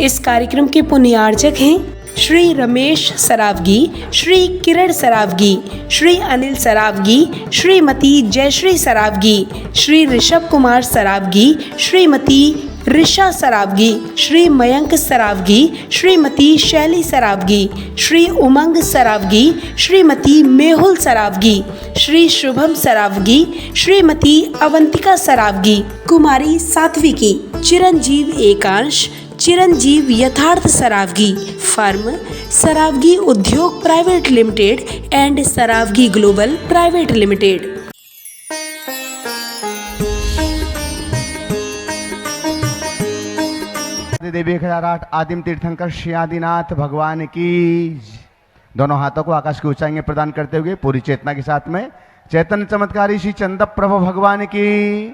इस कार्यक्रम के पुण्यार्चक हैं श्री रमेश सरावगी, श्री किरण सरावगी, श्री अनिल सरावगी, श्रीमती जयश्री सरावगी, श्री ऋषभ कुमार सरावगी, श्रीमती ऋषा सरावगी, श्री मयंक सरावगी, श्रीमती शैली सरावगी, श्री उमंग सरावगी, श्रीमती मेहुल सरावगी, श्री शुभम सरावगी, श्रीमती अवंतिका सरावगी, कुमारी सात्विकी, चिरंजीव एकांश, चिरंजीव यथार्थ Saraogi, firm Saraogi Udyog private limited and Saraogi global private limited. देवी 1008 आदिम तीर्थंकर श्री आदिनाथ भगवान की। दोनों हाथों को आकाश की ऊंचाई में प्रदान करते हुए पूरी चेतना के साथ में चैतन्य चमत्कारी श्री चंद प्रभु भगवान की,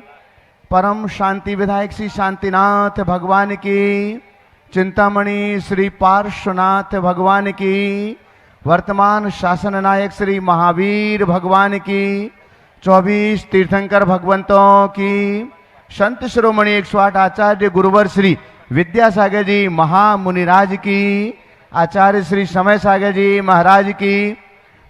परम शांति विधायक श्री शांतिनाथ भगवान की, चिंतामणि श्री पार्श्वनाथ भगवान की, वर्तमान शासन नायक श्री महावीर भगवान की, 24 तीर्थंकर भगवंतों की, संत शिरोमणि 108 आचार्य गुरुवर श्री विद्यासागर जी महामुनिराज की, आचार्य श्री समय सागर जी महाराज की,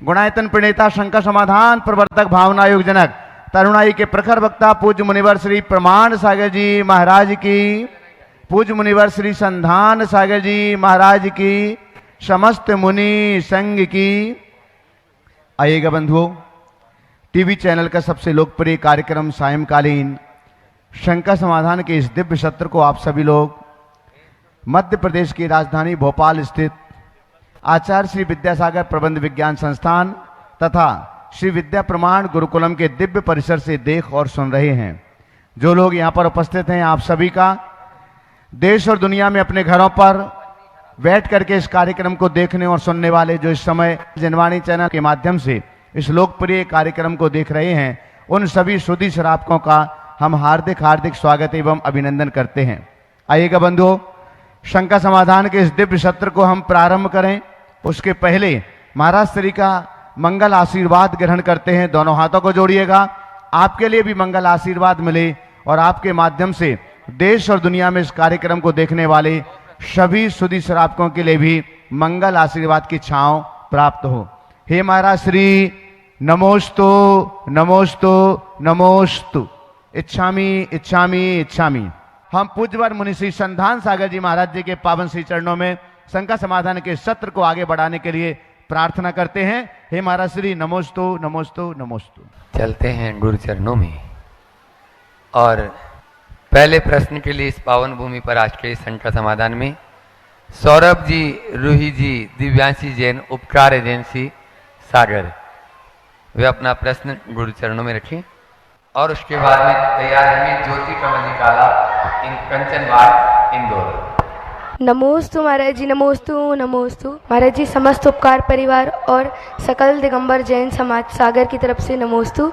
गुणायतन प्रणेता शंकर समाधान प्रवर्तक भावना योग जनक तरुणाई के प्रखर वक्ता पूज्य मुनिवर श्री प्रमाण सागर जी महाराज की, पूज्य मुनिवर श्री संधान सागर जी महाराज की, समस्त मुनि संघ की। आइएगा बंधुओं, टीवी चैनल का सबसे लोकप्रिय कार्यक्रम सायंकालीन शंकर समाधान के इस दिव्य सत्र को आप सभी लोग मध्य प्रदेश की राजधानी भोपाल स्थित आचार्य श्री विद्यासागर प्रबंध विज्ञान संस्थान तथा श्री विद्या प्रमाण गुरुकुलम के दिव्य परिसर से देख और सुन रहे हैं। जो लोग यहाँ पर उपस्थित हैं, आप सभी का देश और दुनिया में अपने घरों पर बैठ करके इस कार्यक्रम को देखने और सुनने वाले जो इस समय जनवाणी चैनल के माध्यम से इस लोकप्रिय कार्यक्रम को देख रहे हैं, उन सभी सुधी श्रावकों का हम हार्दिक हार्दिक स्वागत एवं अभिनंदन करते हैं। आइएगा बंधुओं, शंकर समाधान के इस दिव्य सत्र को हम प्रारंभ करें। उसके पहले महाराज श्री का मंगल आशीर्वाद ग्रहण करते हैं। दोनों हाथों को जोड़िएगा, आपके लिए भी मंगल आशीर्वाद मिले और आपके माध्यम से देश और दुनिया में इस कार्यक्रम को देखने वाले सभी सुधी श्रावकों के लिए भी मंगल आशीर्वाद की छांव प्राप्त हो। हे महाराज श्री, नमोस्तु नमोस्तु नमोस्तु, इच्छामी इच्छामी इच्छामी। हम पूज्यवर मुनि श्री संधान सागर जी महाराज जी के पावन श्री चरणों में शंकर समाधान के सत्र को आगे बढ़ाने के लिए प्रार्थना करते हैं। हे महाराज श्री, नमोस्तु नमोस्तु नमोस्तु। चलते हैं गुरु चरणों में और पहले प्रश्न के लिए इस पावन भूमि पर आज के शंकर समाधान में सौरभ जी, रूही जी, दिव्यांशी जैन, उपकार एजेंसी सागर, वे अपना प्रश्न गुरु चरणों में रखें और उसके बाद में तैयार रहेंगे ज्योति कमल जी काला इन कंचनवाड़ इंदौर। नमोस्तु महाराज जी, नमोस्तु नमोस्तु महाराज जी। समस्त उपकार परिवार और सकल दिगंबर जैन समाज सागर की तरफ से नमोस्तु।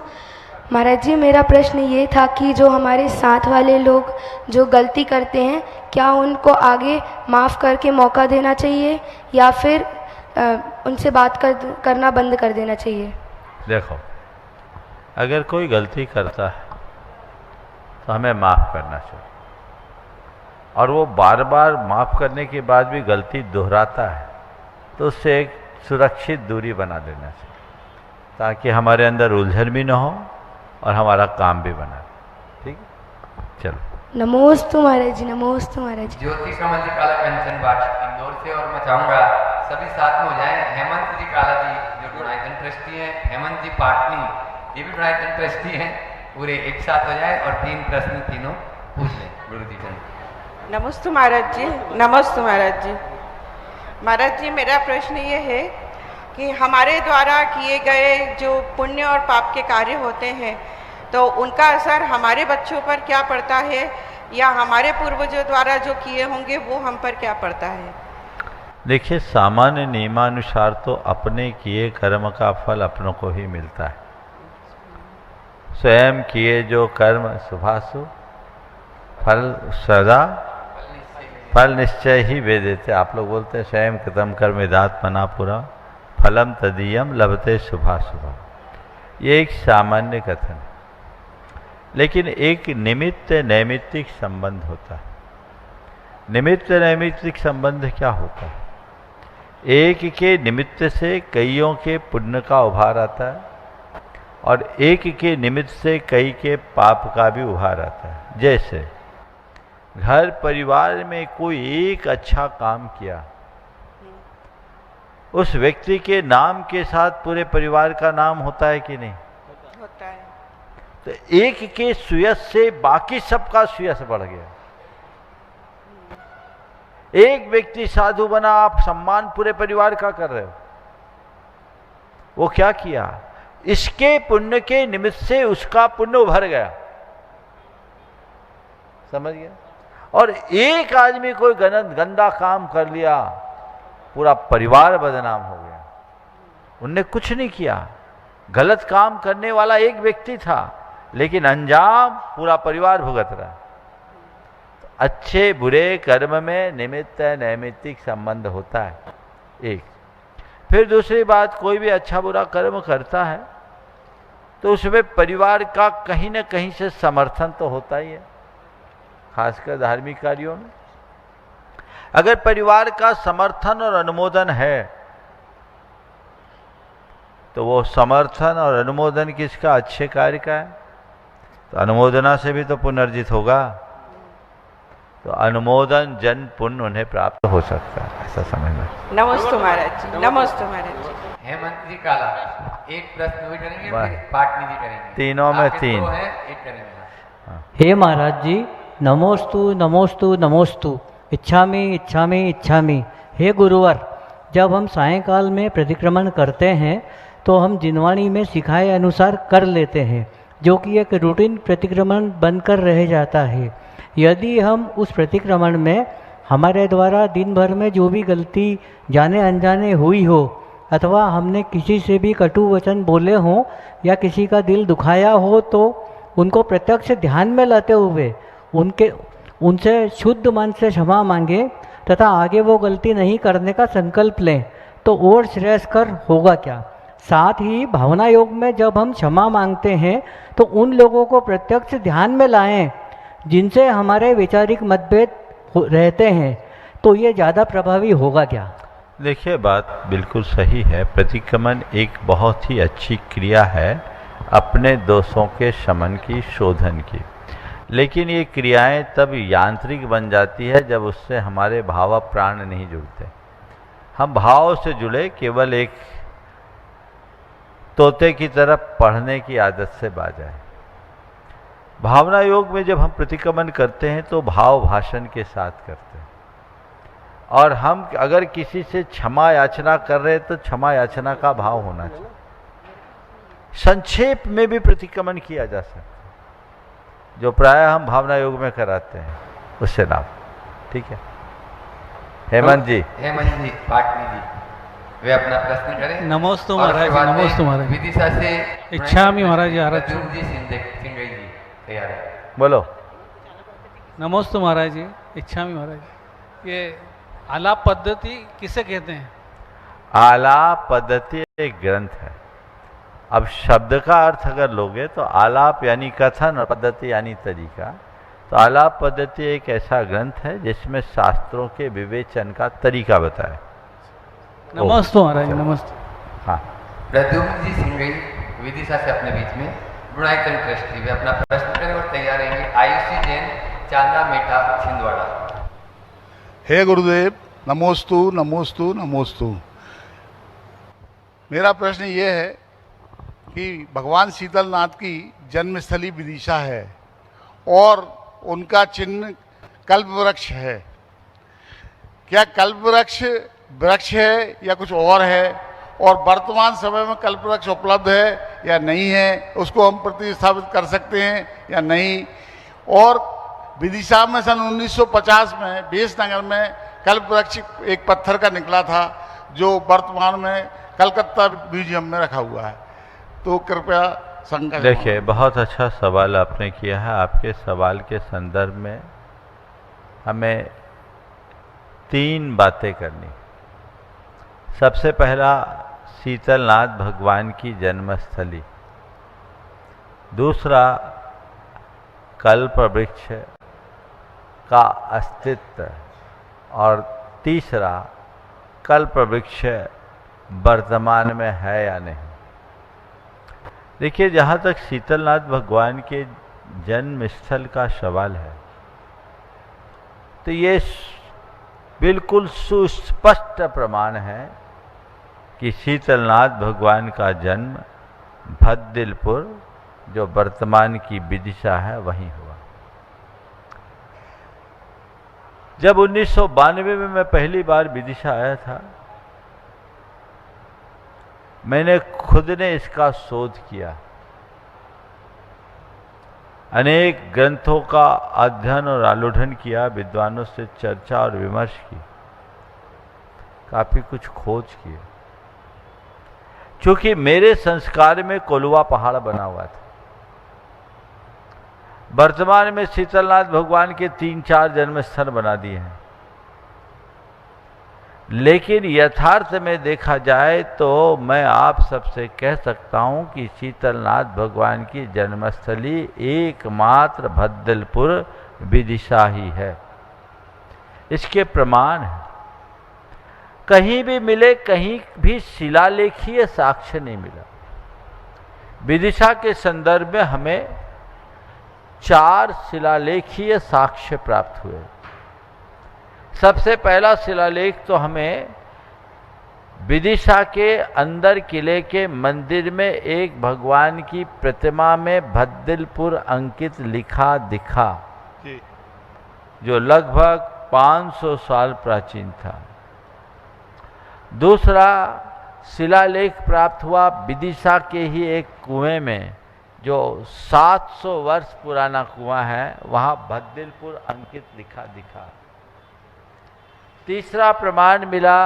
महाराज जी, मेरा प्रश्न ये था कि जो हमारे साथ वाले लोग जो गलती करते हैं, क्या उनको आगे माफ़ करके मौका देना चाहिए या फिर उनसे बात करना बंद कर देना चाहिए? देखो, अगर कोई गलती करता है तो हमें माफ़ करना चाहिए, और वो बार बार माफ़ करने के बाद भी गलती दोहराता है तो उससे एक सुरक्षित दूरी बना देना चाहिए, ताकि हमारे अंदर उलझन भी ना हो और हमारा काम भी बना रहे। ठीक है, चलो। नमोस्तु महाराज जी, नमोस्तु महाराज जी। ज्योति कमल जी काला कंचनवाड़ इंदौर से, और मैं चाहूँगा सभी साथ में हो जाएं। हेमंत जी काला जी जो गुणायतन ट्रस्टी हैं, हेमंत जी पाटनी ये भी गुणायतन ट्रस्टी हैं, पूरे एक साथ हो जाए और 3 प्रश्न तीनों पूछ लें। गुरु जी चंद। नमस्ते महाराज जी, नमस्ते महाराज जी। महाराज जी, मेरा प्रश्न ये है कि हमारे द्वारा किए गए जो पुण्य और पाप के कार्य होते हैं, तो उनका असर हमारे बच्चों पर क्या पड़ता है, या हमारे पूर्वजों द्वारा जो किए होंगे वो हम पर क्या पड़ता है? देखिए, सामान्य नियमानुसार तो अपने किए कर्म का फल अपनों को ही मिलता है। स्वयं किए जो कर्म शुभाशुभ फल सदा फल निश्चय ही वे देते। आप लोग बोलते हैं स्वयं कृतम कर्म वेदात मना पुरा फलम तदीयम लभते शुभाशुभा। ये एक सामान्य कथन है, लेकिन एक निमित्त नैमित्तिक संबंध होता है। निमित्त नैमित्तिक संबंध क्या होता है? एक के निमित्त से कईयों के पुण्य का उभार आता है और एक के निमित्त से कई के पाप का भी उभार आता है। जैसे घर परिवार में कोई एक अच्छा काम किया, उस व्यक्ति के नाम के साथ पूरे परिवार का नाम होता है कि नहीं? होता है। तो एक के सुयश से बाकी सबका सुयश बढ़ गया। एक व्यक्ति साधु बना, आप सम्मान पूरे परिवार का कर रहे हो। वो क्या किया? इसके पुण्य के निमित्त से उसका पुण्य उभर गया, समझ गया? और एक आदमी कोई गंदा काम कर लिया, पूरा परिवार बदनाम हो गया। उनने कुछ नहीं किया, गलत काम करने वाला एक व्यक्ति था, लेकिन अंजाम पूरा परिवार भुगत रहा। अच्छे बुरे कर्म में निमित्त नैमित्तिक संबंध होता है, एक। फिर दूसरी बात, कोई भी अच्छा बुरा कर्म करता है तो उसमें परिवार का कहीं न कहीं से समर्थन तो होता ही है, खासकर धार्मिक कार्यों में। अगर परिवार का समर्थन और अनुमोदन है तो वो समर्थन और अनुमोदन किसका? अच्छे कार्य का है, तो अनुमोदना से भी तो पुण्य अर्जित होगा। तो अनुमोदन जन पुण्य उन्हें प्राप्त हो सकता है, ऐसा समझना। नमस्ते महाराज जी। नमस्ते महाराज जी। हेमंत जी काला, एक प्रश्न भी करेंगे, फिर पाटनी जी करेंगे। तीनों में आखिर तीन। दो हैं, एक करेंगे। हे महाराज जी, नमोस्तु नमोस्तु नमोस्तु, इच्छामि इच्छामि इच्छामि। हे गुरुवर, जब हम सायंकाल में प्रतिक्रमण करते हैं तो हम जिनवाणी में सिखाए अनुसार कर लेते हैं, जो कि एक रूटीन प्रतिक्रमण बनकर रह जाता है। यदि हम उस प्रतिक्रमण में हमारे द्वारा दिन भर में जो भी गलती जाने अनजाने हुई हो, अथवा हमने किसी से भी कटु वचन बोले हों या किसी का दिल दुखाया हो, तो उनको प्रत्यक्ष ध्यान में लाते हुए उनसे शुद्ध मन से क्षमा मांगे तथा आगे वो गलती नहीं करने का संकल्प लें, तो और श्रेयस्कर होगा क्या? साथ ही भावना योग में जब हम क्षमा मांगते हैं तो उन लोगों को प्रत्यक्ष ध्यान में लाएं जिनसे हमारे वैचारिक मतभेद रहते हैं, तो ये ज़्यादा प्रभावी होगा क्या? देखिए, बात बिल्कुल सही है। प्रतिक्रमण एक बहुत ही अच्छी क्रिया है अपने दोषों के शमन की, शोधन की। लेकिन ये क्रियाएं तब यांत्रिक बन जाती है जब उससे हमारे भाव प्राण नहीं जुड़ते। हम भाव से जुड़े, केवल एक तोते की तरफ पढ़ने की आदत से बाज आए। भावना योग में जब हम प्रतिक्रमण करते हैं तो भाव भाषण के साथ करते हैं, और हम अगर किसी से क्षमा याचना कर रहे हैं तो क्षमा याचना का भाव होना चाहिए। संक्षेप में भी प्रतिक्रमण किया जा सकता है, जो प्राय हम भावना योग में कराते हैं, उससे लाभ। ठीक है हेमंत जी। हेमंत जी, पाटनी जी, वे अपना प्रश्न करें। नमोस्तु महाराज जी, नमोस्तु महाराज। विदिशा से इच्छामि महाराज जी, आरत प्रद्युम्न जी सिंघई जी तैयार है। बोलो। नमोस्तु महाराज जी, इच्छामि महाराज जी। ये आलाप पद्धति किसे कहते हैं? आलाप पद्धति एक ग्रंथ है। अब शब्द का अर्थ अगर लोगे तो आलाप यानी कथन और पद्धति यानी तरीका। तो आलाप पद्धति एक ऐसा ग्रंथ है जिसमें शास्त्रों के विवेचन का तरीका बताए। नमस्ते महाराज, नमस्ते। हाँ, प्रद्युम्न जी सिंघई विदिशा से अपने बीच में गुणायतन ट्रस्टी, वे अपना प्रश्न करें और तैयार रहेंगे। आयुषी जैन, चांदा मेटा, छिंदवाड़ा। हे गुरुदेव, नमोस्तु नमोस्तु नमोस्तु। मेरा प्रश्न ये है कि भगवान शीतलनाथ की जन्मस्थली विदिशा है और उनका चिन्ह कल्प वृक्ष है। क्या कल्प वृक्ष है या कुछ और है? और वर्तमान समय में कल्प वृक्ष उपलब्ध है या नहीं है, उसको हम प्रतिस्थापित कर सकते हैं या नहीं? और विदिशा में सन 1950 में बेसनगर में कल्प वृक्ष एक पत्थर का निकला था, जो वर्तमान में कलकत्ता म्यूजियम में रखा हुआ है। तो कृपया शंका। देखिए, बहुत अच्छा सवाल आपने किया है। आपके सवाल के संदर्भ में हमें 3 बातें करनी। सबसे पहला, शीतलनाथ भगवान की जन्मस्थली। दूसरा, कल्प वृक्ष का अस्तित्व और तीसरा कल्प वृक्ष वर्तमान में है या नहीं। देखिए, जहाँ तक शीतलनाथ भगवान के जन्म स्थल का सवाल है, तो ये बिल्कुल सुस्पष्ट प्रमाण है कि शीतलनाथ भगवान का जन्म भद्दिलपुर, जो वर्तमान की विदिशा है, वहीं हुआ। जब 1992 में मैं पहली बार विदिशा आया था, मैंने खुद ने इसका शोध किया, अनेक ग्रंथों का अध्ययन और आलोढ़न किया, विद्वानों से चर्चा और विमर्श की, काफी कुछ खोज किए। क्योंकि मेरे संस्कार में कोलवा पहाड़ बना हुआ था। वर्तमान में शीतलनाथ भगवान के 3-4 जन्म स्थल बना दिए हैं, लेकिन यथार्थ में देखा जाए तो मैं आप सबसे कह सकता हूं कि शीतलनाथ भगवान की जन्मस्थली एकमात्र भद्दिलपुर विदिशा ही है। इसके प्रमाण है, कहीं भी मिले, कहीं भी शिलालेखीय साक्ष्य नहीं मिला। विदिशा के संदर्भ में हमें 4 शिलालेखीय साक्ष्य प्राप्त हुए। सबसे पहला शिलालेख तो हमें विदिशा के अंदर किले के मंदिर में एक भगवान की प्रतिमा में भद्दिलपुर अंकित लिखा दिखा, जो लगभग 500 साल प्राचीन था। दूसरा शिलालेख प्राप्त हुआ विदिशा के ही एक कुएं में, जो 700 वर्ष पुराना कुआं है, वहां भद्दिलपुर अंकित लिखा दिखा। तीसरा प्रमाण मिला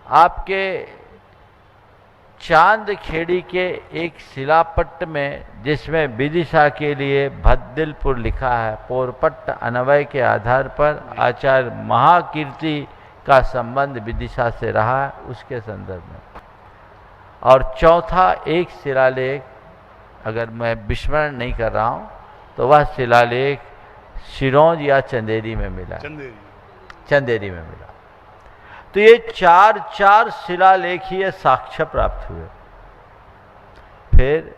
आपके चांद खेड़ी के एक शिलापट्ट में, जिसमें विदिशा के लिए भद्दिलपुर लिखा है। पोरपट्ट अन्वय के आधार पर आचार्य महाकीर्ति का संबंध विदिशा से रहा है, उसके संदर्भ में। और चौथा एक शिलालेख, अगर मैं विस्मरण नहीं कर रहा हूं, तो वह शिलालेख सिरोंज या चंदेरी में मिला, चंदेरी में मिला। तो ये 4 शिलालेखीय साक्ष्य प्राप्त हुए। फिर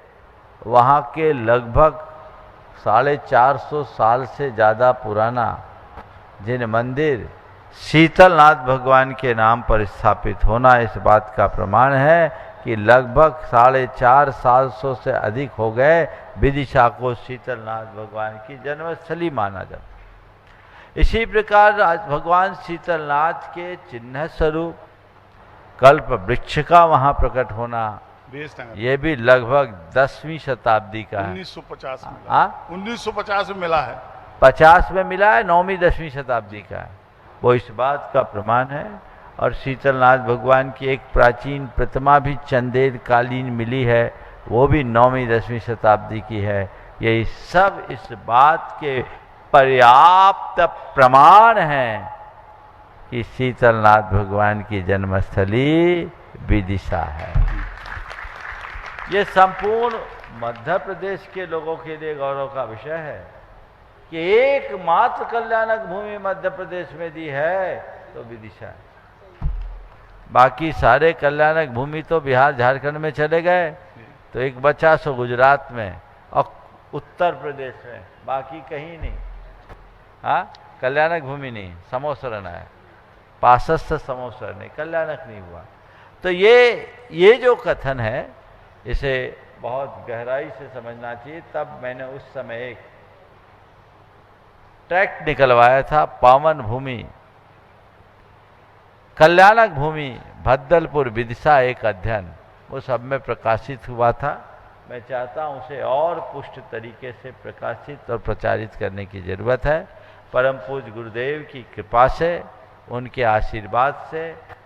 वहां के लगभग 450 साल से ज्यादा पुराना जिन मंदिर शीतलनाथ भगवान के नाम पर स्थापित होना, इस बात का प्रमाण है कि लगभग 450 से अधिक हो गए विदिशा को शीतलनाथ भगवान की जन्मस्थली माना जाता। इसी प्रकार भगवान शीतलनाथ के चिन्ह स्वरूप कल्प वृक्ष का वहां प्रकट होना, ये भी लगभग 10वीं शताब्दी का है। 1950 में मिला। 1950 में मिला है, 50 में मिला है, 9वीं 10वीं शताब्दी का है। वो इस बात का प्रमाण है। और शीतलनाथ भगवान की एक प्राचीन प्रतिमा भी चंदेर कालीन मिली है, वो भी 9वीं 10वीं शताब्दी की है। यही सब इस बात के पर्याप्त प्रमाण हैं कि शीतलनाथ भगवान की जन्मस्थली विदिशा है। ये संपूर्ण मध्य प्रदेश के लोगों के लिए गौरव का विषय है कि एकमात्र कल्याणक भूमि मध्य प्रदेश में दी है तो विदिशा है। बाकी सारे कल्याणक भूमि तो बिहार झारखंड में चले गए, तो एक बचा सो गुजरात में और उत्तर प्रदेश में, बाकी कहीं नहीं। हाँ, कल्याणक भूमि नहीं, समोसरण है, पासस्थ समोसर नहीं, कल्याणक नहीं हुआ। तो ये जो कथन है, इसे बहुत गहराई से समझना चाहिए। तब मैंने उस समय एक ट्रैक्ट निकलवाया था, पावन भूमि कल्याणक भूमि भद्दिलपुर विदिशा एक अध्ययन, वो सब में प्रकाशित हुआ था। मैं चाहता हूँ उसे और पुष्ट तरीके से प्रकाशित और प्रचारित करने की जरूरत है। परम पूज्य गुरुदेव की कृपा से, उनके आशीर्वाद से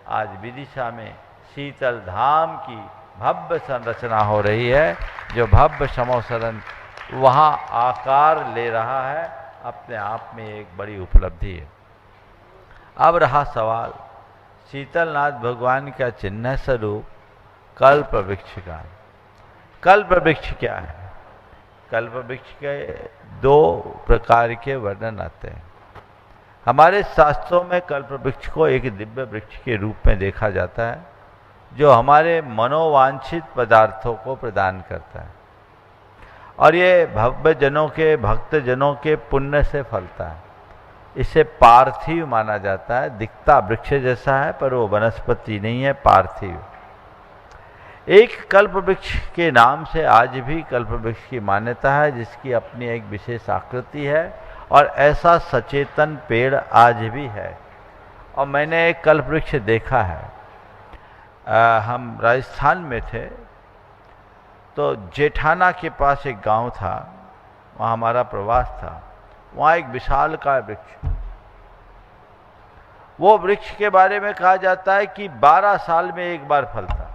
आज विदिशा में शीतल धाम की भव्य संरचना हो रही है, जो भव्य समोसरण वहाँ आकार ले रहा है, अपने आप में एक बड़ी उपलब्धि है। अब रहा सवाल शीतलनाथ भगवान का चिन्ह स्वरूप कल्प वृक्ष का। कल्प वृक्ष क्या है? कल्प वृक्ष के 2 प्रकार के वर्णन आते हैं। हमारे शास्त्रों में कल्प वृक्ष को एक दिव्य वृक्ष के रूप में देखा जाता है जो हमारे मनोवांछित पदार्थों को प्रदान करता है, और ये भव्य जनों के भक्त जनों के पुण्य से फलता है। इसे पार्थिव माना जाता है। दिखता वृक्ष जैसा है पर वो वनस्पति नहीं है, पार्थिव। एक कल्प वृक्ष के नाम से आज भी कल्प वृक्ष की मान्यता है, जिसकी अपनी एक विशेष आकृति है, और ऐसा सचेतन पेड़ आज भी है। और मैंने एक कल्प वृक्ष देखा है। हम राजस्थान में थे तो जेठाना के पास एक गांव था, वहाँ हमारा प्रवास था। वहाँ एक विशालकाय वृक्ष, वो वृक्ष के बारे में कहा जाता है कि 12 साल में एक बार फलता,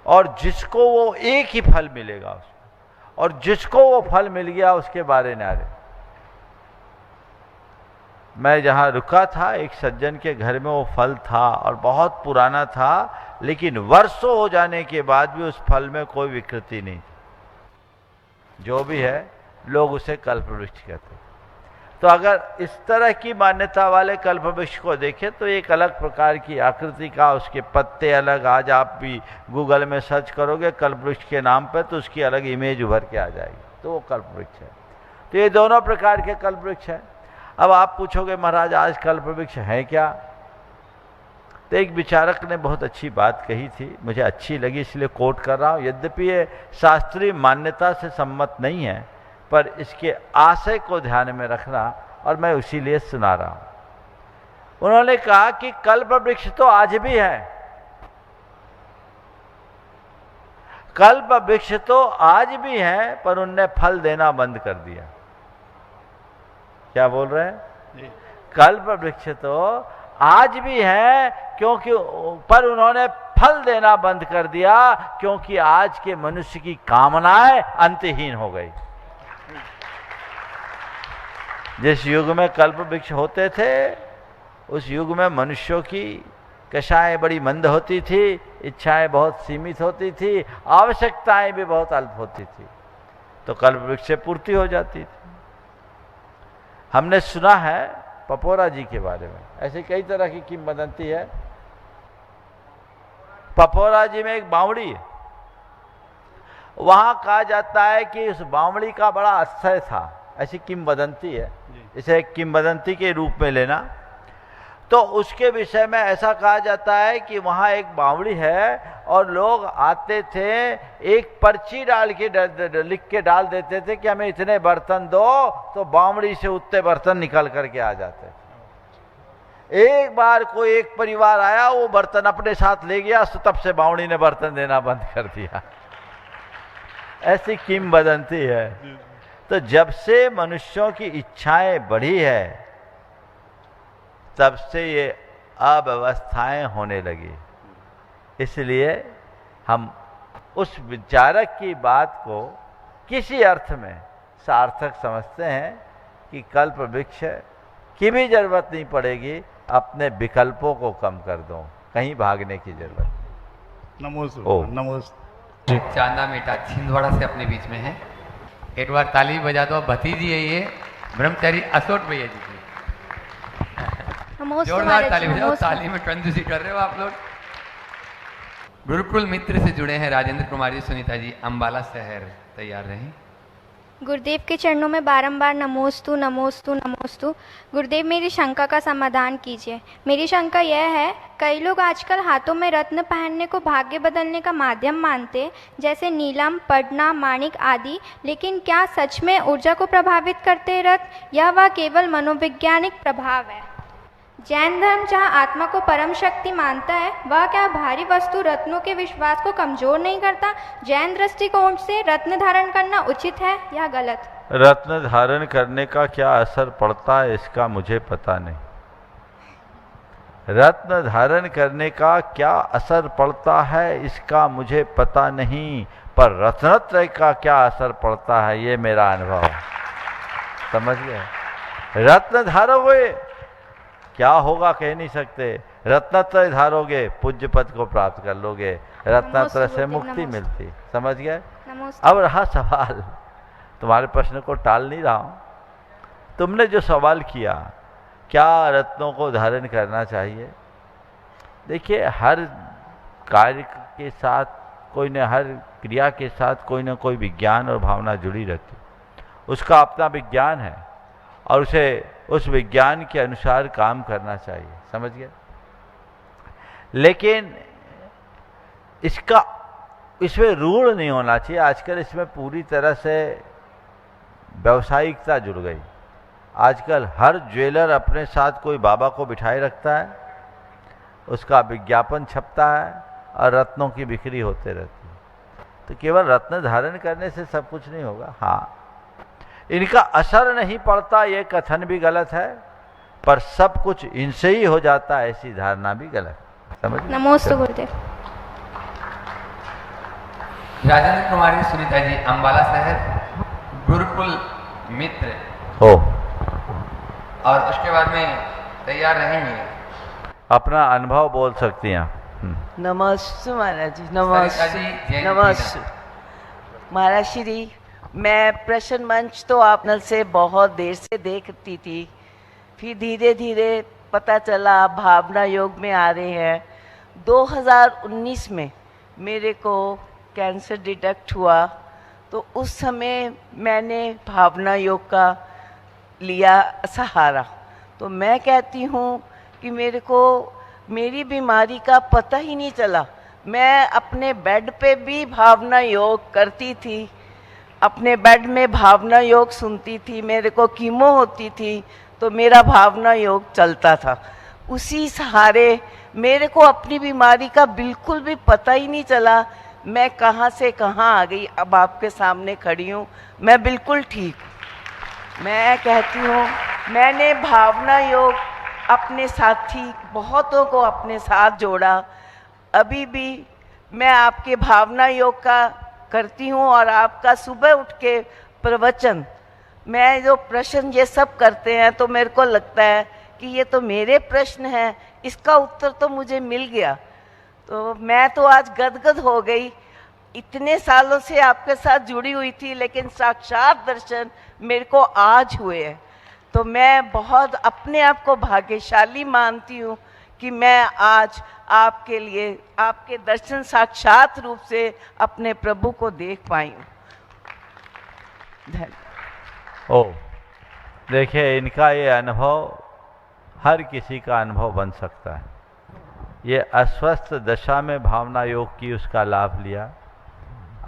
और जिसको वो एक ही फल मिलेगा उसको, और जिसको वो फल मिल गया उसके बारे नारे। मैं जहाँ रुका था एक सज्जन के घर में वो फल था और बहुत पुराना था, लेकिन वर्षों हो जाने के बाद भी उस फल में कोई विकृति नहीं थी। जो भी है लोग उसे कल्प वृक्ष कहते हैं। तो अगर इस तरह की मान्यता वाले कल्प वृक्ष को देखें तो एक अलग प्रकार की आकृति का, उसके पत्ते अलग। आज आप भी गूगल में सर्च करोगे कल्प वृक्ष के नाम पर तो उसकी अलग इमेज उभर के आ जाएगी, तो वो कल्प वृक्ष है। तो ये दोनों प्रकार के कल्प वृक्ष हैं। अब आप पूछोगे महाराज आज कल्प वृक्ष है क्या? तो एक विचारक ने बहुत अच्छी बात कही थी, मुझे अच्छी लगी इसलिए कोट कर रहा हूँ। यद्यपि ये शास्त्रीय मान्यता से सम्मत नहीं है, पर इसके आशय को ध्यान में रखना, और मैं उसी लिए सुना रहा हूं। उन्होंने कहा कि कल्प वृक्ष तो आज भी है, कल्प वृक्ष तो आज भी है, पर उनने फल देना बंद कर दिया। क्या बोल रहे हैं? कल्प वृक्ष तो आज भी है, क्योंकि पर उन्होंने फल देना बंद कर दिया, क्योंकि आज के मनुष्य की कामनाएं अंतहीन हो गई। जिस युग में कल्प वृक्ष होते थे उस युग में मनुष्यों की कषाएं बड़ी मंद होती थी, इच्छाएं बहुत सीमित होती थी, आवश्यकताएं भी बहुत अल्प होती थी, तो कल्प वृक्ष से पूर्ति हो जाती थी। हमने सुना है पपोरा जी के बारे में, ऐसी कई तरह की किंवदंती है। पपोरा जी में एक बावड़ी है, वहां कहा जाता है कि उस बावड़ी का बड़ा आश्रय था, ऐसी किंवदंती है। इसे एक किंवदंती के रूप में लेना। तो उसके विषय में ऐसा कहा जाता है कि वहाँ एक बावड़ी है और लोग आते थे, एक पर्ची डाल के लिख के डाल देते थे कि हमें इतने बर्तन दो, तो बावड़ी से उतने बर्तन निकल करके आ जाते थे। एक बार कोई एक परिवार आया, वो बर्तन अपने साथ ले गया, तो तब से बावड़ी ने बर्तन देना बंद कर दिया। ऐसी किंवदंती है। तो जब से मनुष्यों की इच्छाएं बढ़ी है, तब से ये अव्यवस्थाएं होने लगी। इसलिए हम उस विचारक की बात को किसी अर्थ में सार्थक समझते हैं कि कल्प वृक्ष की भी जरूरत नहीं पड़ेगी, अपने विकल्पों को कम कर दो, कहीं भागने की जरूरत। नमस्ते। चांदा मेटा छिंदवाड़ा से अपने बीच में है। एक बार ताली बजा दो। भतीजी है ये ब्रह्मचारी असोट भैया जी की। जोरदार ताली बजाओ। ताली में कंजूसी कर रहे हो आप लोग। गुरुकुल मित्र से जुड़े हैं राजेंद्र कुमार जी, सुनीता जी, अंबाला शहर। तैयार रहें। गुरुदेव के चरणों में बारंबार नमोस्तु नमोस्तु नमोस्तु। गुरुदेव मेरी शंका का समाधान कीजिए। मेरी शंका यह है, कई लोग आजकल हाथों में रत्न पहनने को भाग्य बदलने का माध्यम मानते, जैसे नीलम, पढ़ना, माणिक आदि, लेकिन क्या सच में ऊर्जा को प्रभावित करते रत्न, या वह केवल मनोवैज्ञानिक प्रभाव है? जैन धर्म जहाँ आत्मा को परम शक्ति मानता है, वह क्या भारी वस्तु रत्नों के विश्वास को कमजोर नहीं करता? जैन दृष्टिकोण से रत्न धारण करना उचित है या गलत? रत्न धारण करने का क्या असर पड़ता है इसका मुझे पता नहीं। रत्न धारण करने का क्या असर पड़ता है इसका मुझे पता नहीं, पर रत्नत्रय का क्या असर पड़ता है ये मेरा अनुभव है। समझ गए? रत्न धारोगे क्या होगा कह नहीं सकते। रत्नत्रय धारोगे पूज्य पद को प्राप्त कर लोगे, रत्नत्रय से मुक्ति मिलती। समझ गए? अब रहा सवाल, तुम्हारे प्रश्न को टाल नहीं रहा हूं। तुमने जो सवाल किया, क्या रत्नों को धारण करना चाहिए, देखिए हर कार्य के साथ कोई न, हर क्रिया के साथ कोई ना कोई विज्ञान और भावना जुड़ी रहती, उसका अपना विज्ञान है और उसे उस विज्ञान के अनुसार काम करना चाहिए, समझ गए। लेकिन इसमें रूढ़ नहीं होना चाहिए। आजकल इसमें पूरी तरह से व्यावसायिकता जुड़ गई। आजकल हर ज्वेलर अपने साथ कोई बाबा को बिठाए रखता है, उसका विज्ञापन छपता है और रत्नों की बिक्री होते रहती है। तो केवल रत्न धारण करने से सब कुछ नहीं होगा। हाँ, इनका असर नहीं पड़ता ये कथन भी गलत है, पर सब कुछ इनसे ही हो जाता है ऐसी धारणा भी गलत है, समझ। नमोस्तु गुरुदेव। राजेंद्र कुमारी सुनीता जी, अम्बाला शहर, गुरुकुल मित्र हो, और उसके बाद में तैयार रहेंगे। अपना अनुभव बोल सकती हैं। नमस्ते महाराज जी, सरिता जी, नमस्ते जैन नमस्ते महाराज श्री। मैं प्रश्न मंच तो आप नल से बहुत देर से देखती थी, फिर धीरे धीरे पता चला आप भावना योग में आ रहे हैं। 2019 में मेरे को कैंसर डिटेक्ट हुआ, तो उस समय मैंने भावना योग का लिया सहारा। तो मैं कहती हूँ कि मेरे को मेरी बीमारी का पता ही नहीं चला। मैं अपने बेड पे भी भावना योग करती थी, अपने बेड में भावना योग सुनती थी। मेरे को कीमो होती थी तो मेरा भावना योग चलता था। उसी सहारे मेरे को अपनी बीमारी का बिल्कुल भी पता ही नहीं चला। मैं कहाँ से कहाँ आ गई, अब आपके सामने खड़ी हूँ, मैं बिल्कुल ठीक हूँ। मैं कहती हूँ मैंने भावना योग अपने साथी बहुतों को अपने साथ जोड़ा। अभी भी मैं आपके भावना योग का करती हूँ और आपका सुबह उठ के प्रवचन, मैं जो प्रश्न ये सब करते हैं तो मेरे को लगता है कि ये तो मेरे प्रश्न हैं, इसका उत्तर तो मुझे मिल गया। तो मैं तो आज गदगद हो गई। इतने सालों से आपके साथ जुड़ी हुई थी, लेकिन साक्षात दर्शन मेरे को आज हुए हैं। तो मैं बहुत अपने आप को भाग्यशाली मानती हूँ कि मैं आज आपके लिए आपके दर्शन साक्षात रूप से अपने प्रभु को देख पाई हूँ। धन्यवाद। ओ, देखिए इनका ये अनुभव हर किसी का अनुभव बन सकता है। ये अस्वस्थ दशा में भावना योग की उसका लाभ लिया।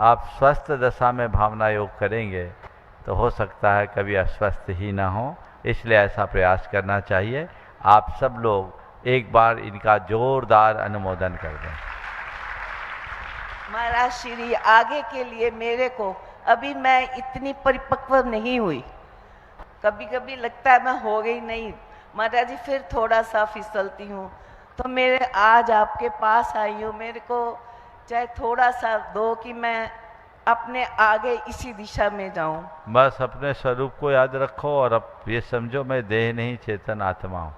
आप स्वस्थ दशा में भावना योग करेंगे तो हो सकता है कभी अस्वस्थ ही ना हो, इसलिए ऐसा प्रयास करना चाहिए। आप सब लोग एक बार इनका जोरदार अनुमोदन कर दें। महाराज श्री, आगे के लिए मेरे को अभी मैं इतनी परिपक्व नहीं हुई, कभी कभी लगता है मैं हो गई नहीं महाराज जी, फिर थोड़ा सा फिसलती हूँ। तो मेरे आज आपके पास आई हूँ, मेरे को चाहे थोड़ा सा दो कि मैं अपने आगे इसी दिशा में जाऊं। बस अपने स्वरूप को याद रखो और अब ये समझो मैं देह नहीं चेतन आत्मा हूँ,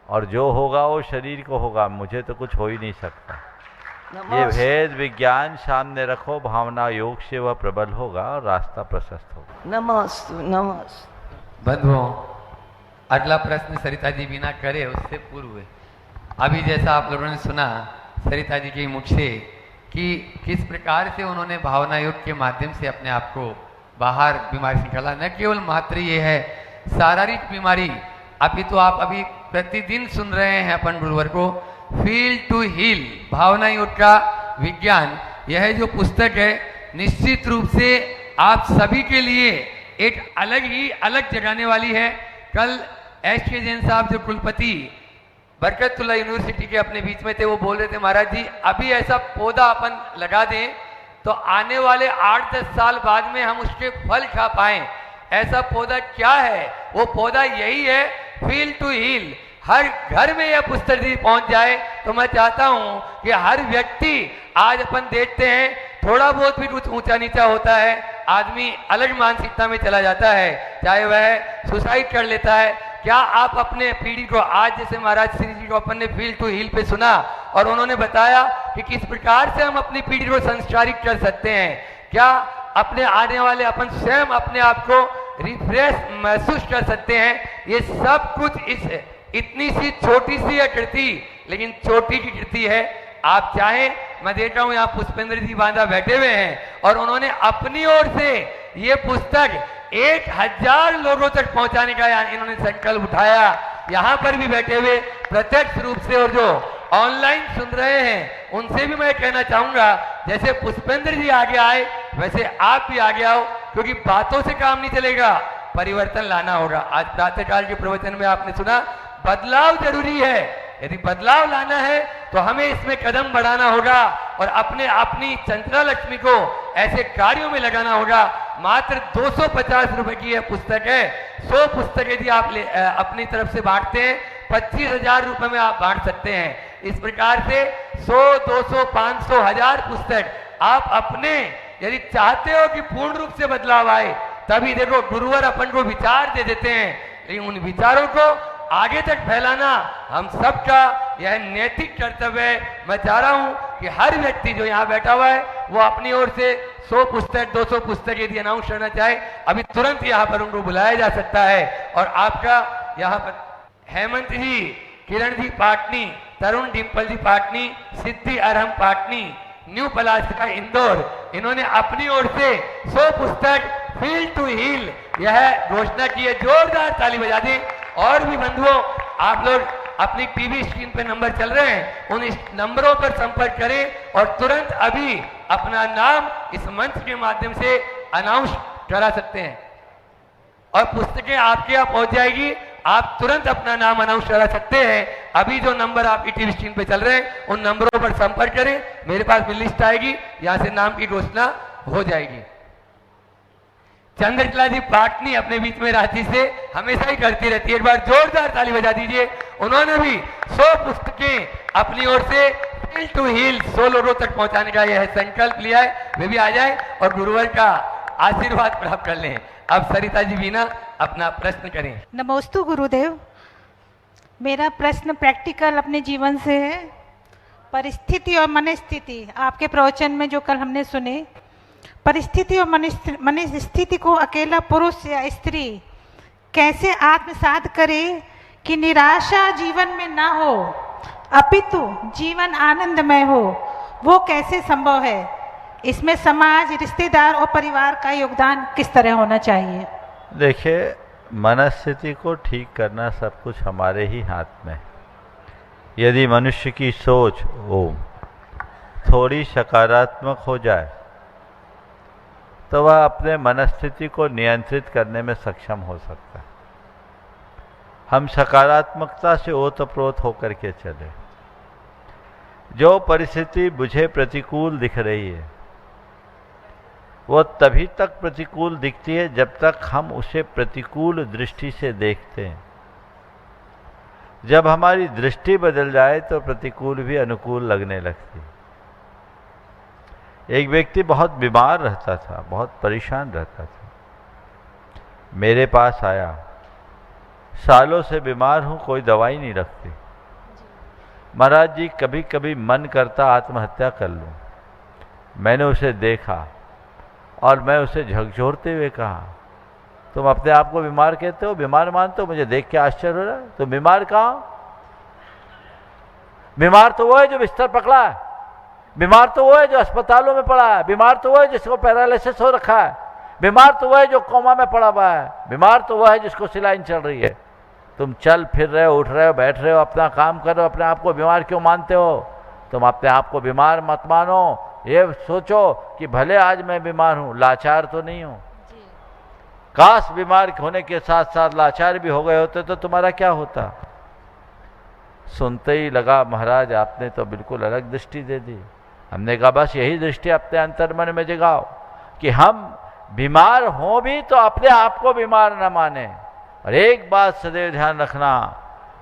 और जो होगा वो शरीर को होगा, मुझे तो कुछ हो ही नहीं सकता। ये भेद विज्ञान सामने रखो, भावना योग से वह प्रबल होगा और रास्ता प्रशस्त होगा। नमस्ते नमस्ते। बंधुओं, अगला प्रश्न सरिता जी बिना करे उससे पूर्व, अभी जैसा आप लोगों ने सुना सरिता जी के मुख से कि किस प्रकार से उन्होंने भावना योग के माध्यम से अपने आप को बाहर बीमारी से निकाला। न केवल मात्र ये है शारीरिक बीमारी, अभी तो आप अभी प्रतिदिन सुन रहे हैं अपन गुरुवर को, फील टू हील भावना योग का विज्ञान। यह जो पुस्तक है निश्चित रूप से आप सभी के लिए एक अलग जगाने वाली है। कल एस.के. जैन साहब जो कुलपति बरकतुल्लाह यूनिवर्सिटी के अपने बीच में थे, वो बोल रहे थे महाराज जी अभी ऐसा पौधा अपन लगा दें तो आने वाले 8-10 साल बाद में हम उसके फल खा पाएं। ऐसा पौधा क्या है? वो पौधा यही है, फील टू हील। हर घर में यह पुस्तक यदि पहुंच जाए तो मैं चाहता हूं कि हर व्यक्ति, आज अपन देखते हैं थोड़ा बहुत भी कुछ ऊंचा नीचा होता है, आदमी अलग मानसिकता में चला जाता है, चाहे वह सुसाइड कर लेता है। क्या आप अपने पीढ़ी को, आज जैसे महाराज श्री जी को अपन ने फील टू हील पे सुना और उन्होंने बताया कि किस प्रकार से हम अपनी पीढ़ी को संस्कारित कर सकते हैं, क्या अपने आने वाले अपन स्वयं अपने आप को रिफ्रेश महसूस कर सकते हैं। ये सब कुछ इस इतनी सी छोटी सी आकृति, लेकिन छोटी की कृति है। आप चाहें, मैं देख रहा हूं यहाँ पुष्पेंद्र जी बांधा बैठे हुए हैं और उन्होंने अपनी ओर से ये पुस्तक 1000 लोगों तक पहुंचाने का इन्होंने संकल्प उठाया। यहाँ पर भी बैठे हुए प्रत्यक्ष रूप से और जो ऑनलाइन सुन रहे हैं उनसे भी मैं कहना चाहूंगा, जैसे पुष्पेंद्र जी आगे आए वैसे आप भी आगे आओ, क्योंकि बातों से काम नहीं चलेगा, परिवर्तन लाना होगा। आज प्रातःकाल के प्रवचन में आपने सुना बदलाव जरूरी है। यदि बदलाव लाना है तो हमें इसमें कदम बढ़ाना होगा और अपनी चंद्रा लक्ष्मी को ऐसे कार्यों में लगाना होगा। मात्र 250 रुपए की यह पुस्तक है। 100 पुस्तक यदि आप अपनी तरफ से बांटते हैं 25,000 रुपए में आप बांट सकते हैं। इस प्रकार से 100, 200, 500, 1000 पुस्तक आप अपने यदि चाहते हो कि पूर्ण रूप से बदलाव आए, तभी देखो गुरुवर अपन को विचार दे देते हैं, लेकिन उन विचारों को आगे तक फैलाना हम सबका यह नैतिक कर्तव्य है। मैं चाह रहा हूं कि हर व्यक्ति जो यहाँ बैठा हुआ है वो अपनी ओर से 100 पुस्तक 200 पुस्तक यदि अनाउंस करना चाहे, अभी तुरंत यहाँ पर उनको बुलाया जा सकता है। और आपका यहाँ पर हेमंत जी, किरण जी पाटनी, तरुण डिम्पल जी पाटनी, सिद्धि अरहम पाटनी, न्यू पलाशिका इंदौर, इन्होंने अपनी ओर से 100 पुस्तक फील टू हील यह घोषणा की है। जोरदार ताली बजा दें। और भी बंधुओं, आप लोग अपनी टीवी स्क्रीन पे नंबर चल रहे हैं, उन इस नंबरों पर संपर्क करें और तुरंत अभी अपना नाम इस मंच के माध्यम से अनाउंस करा सकते हैं और पुस्तकें आपके यहाँ पहुंच जाएगी। आप तुरंत अपना नाम अनाउंस करा सकते हैं। अभी जो नंबर आपकी टीवी स्क्रीन पे चल रहे हैं उन नंबरों पर संपर्क करें, मेरे पास भी लिस्ट आएगी, यहाँ से नाम की घोषणा हो जाएगी। चंद्रकला जी पाटनी अपने बीच में रांची से हमेशा ही करती रहती है, एक बार जोरदार ताली बजा दीजिए। उन्होंने भी 100 पुस्तकें अपनी ओर से हील टू हील 100 लोगों तक पहुंचाने का यह संकल्प लिया है। वे भी आ जाए और गुरुवर का आशीर्वाद प्राप्त कर लें। अब सरिता जी बीना अपना प्रश्न करें। नमोस्तु गुरुदेव। मेरा प्रश्न प्रैक्टिकल अपने जीवन से है। परिस्थिति और मनस्थिति, आपके प्रवचन में जो कल हमने सुने, परिस्थिति और मनस्थिति को अकेला पुरुष या स्त्री कैसे आत्मसात करे कि निराशा जीवन में ना हो अपितु जीवन आनंदमय हो, वो कैसे संभव है? इसमें समाज, रिश्तेदार और परिवार का योगदान किस तरह होना चाहिए? देखिए, मनस्थिति को ठीक करना सब कुछ हमारे ही हाथ में है। यदि मनुष्य की सोच थोड़ी सकारात्मक हो जाए तो वह अपने मनस्थिति को नियंत्रित करने में सक्षम हो सकता है। हम सकारात्मकता से ओतप्रोत होकर के चले। जो परिस्थिति मुझे प्रतिकूल दिख रही है वो तभी तक प्रतिकूल दिखती है जब तक हम उसे प्रतिकूल दृष्टि से देखते हैं। जब हमारी दृष्टि बदल जाए तो प्रतिकूल भी अनुकूल लगने लगती है। एक व्यक्ति बहुत बीमार रहता था, बहुत परेशान रहता था, मेरे पास आया। सालों से बीमार हूँ, कोई दवाई नहीं रखती। महाराज जी, कभी कभी मन करता आत्महत्या कर लूँ। मैंने उसे देखा और मैं उसे झकझोरते हुए कहा, तुम अपने आप को बीमार कहते हो, बीमार मानते हो? मुझे देख के आश्चर्य हो रहा है। तुम बीमार कहाँ हो? बीमार तो वो है जो बिस्तर पकड़ा है, बीमार तो वो है जो अस्पतालों में पड़ा है, बीमार तो वो है जिसको पैरालिसिस हो रखा है, बीमार तो वो है जो कोमा में पड़ा हुआ है, बीमार तो वो है जिसको सिलाइन चल रही है। तुम चल फिर रहे हो, उठ रहे हो, बैठ रहे हो, अपना काम करो, अपने आप को बीमार क्यों मानते हो? तुम अपने आप को बीमार मत मानो। ये सोचो कि भले आज मैं बीमार हूँ, लाचार तो नहीं हूँ। काश बीमार होने के साथ साथ लाचार भी हो गए होते तो तुम्हारा क्या होता? सुनते ही लगा, महाराज आपने तो बिल्कुल अलग दृष्टि दे दी। हमने कहा बस यही दृष्टि अपने अंतर्मन में जगाओ कि हम बीमार हों भी तो अपने आप को बीमार न माने। और एक बात सदैव ध्यान रखना,